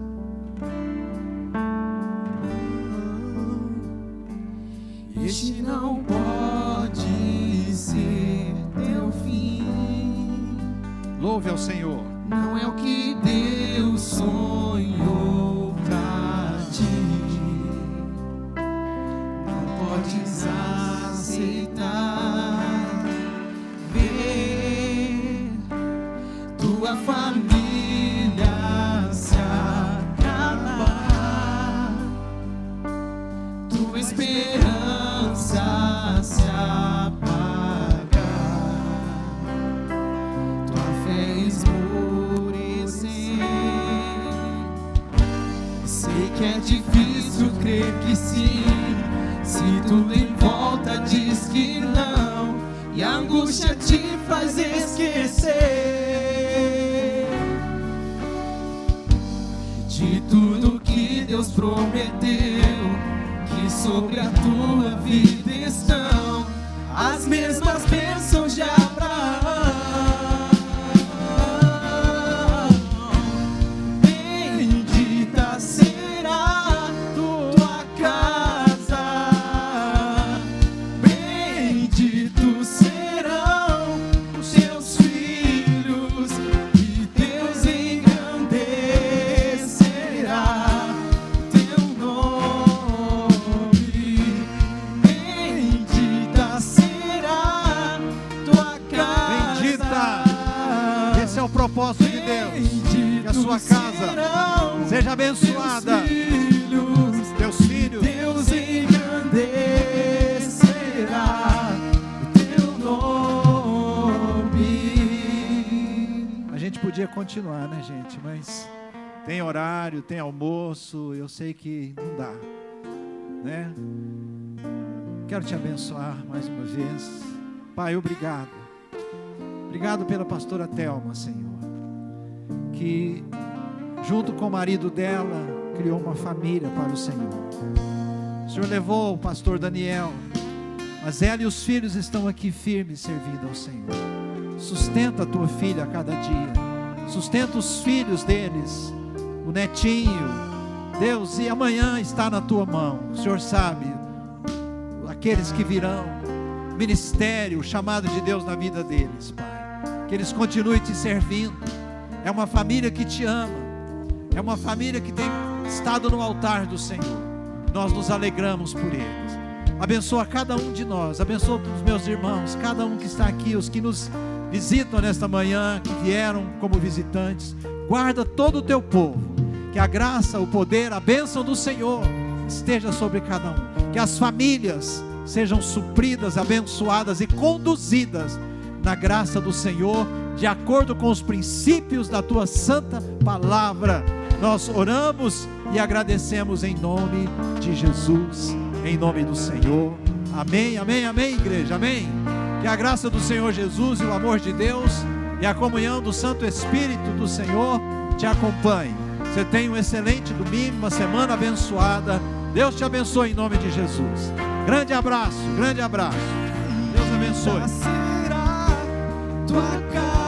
Este não pode ser teu fim. Louve ao Senhor. Não é o que Deus sonhou pra ti. Não podes aceitar ver tua família se acabar, tua esperança se apagar, tua fé esmorecer. Sei que é difícil crer que sim, se tudo em volta diz que não, e a angústia te faz esquecer de tudo que Deus prometeu, que sobre a tua vida estão as mesmas bênçãos de Abraão. Bendita será tua casa, benditos serão os teus filhos, e Deus engrandecerá teu nome. Bendita será tua casa. Bendita. Esse é o propósito de Deus, que a sua casa seja abençoada. Teus filhos, Deus engrandecerá teu nome. a gente podia continuar, né, gente? Mas tem horário, tem almoço, eu sei que não dá, né? Quero te abençoar mais uma vez. Pai, obrigado. Obrigado pela pastora Thelma, Senhor, que junto com o marido dela criou uma família para o Senhor. O Senhor levou o pastor Daniel, mas ela e os filhos estão aqui firmes servindo ao Senhor. Sustenta a tua filha a cada dia, sustenta os filhos deles, o netinho, Deus, e amanhã está na tua mão. O Senhor sabe aqueles que virão, ministério, o chamado de Deus na vida deles, Pai, que eles continuem te servindo. É uma família que te ama, é uma família que tem estado no altar do Senhor. Nós nos alegramos por eles. Abençoa cada um de nós, abençoa os meus irmãos, cada um que está aqui, os que nos visitam nesta manhã, que vieram como visitantes. Guarda todo o teu povo, que a graça, o poder, a bênção do Senhor esteja sobre cada um, que as famílias sejam supridas, abençoadas e conduzidas na graça do Senhor, de acordo com os princípios da tua santa palavra. Nós oramos e agradecemos em nome de Jesus, em nome do Senhor. Amém, amém, amém, igreja, amém. Que a graça do Senhor Jesus e o amor de Deus e a comunhão do Santo Espírito do Senhor te acompanhe. Você tenha um excelente domingo, uma semana abençoada, Deus te abençoe em nome de Jesus. Grande abraço, grande abraço. Deus abençoe. Será tua casa.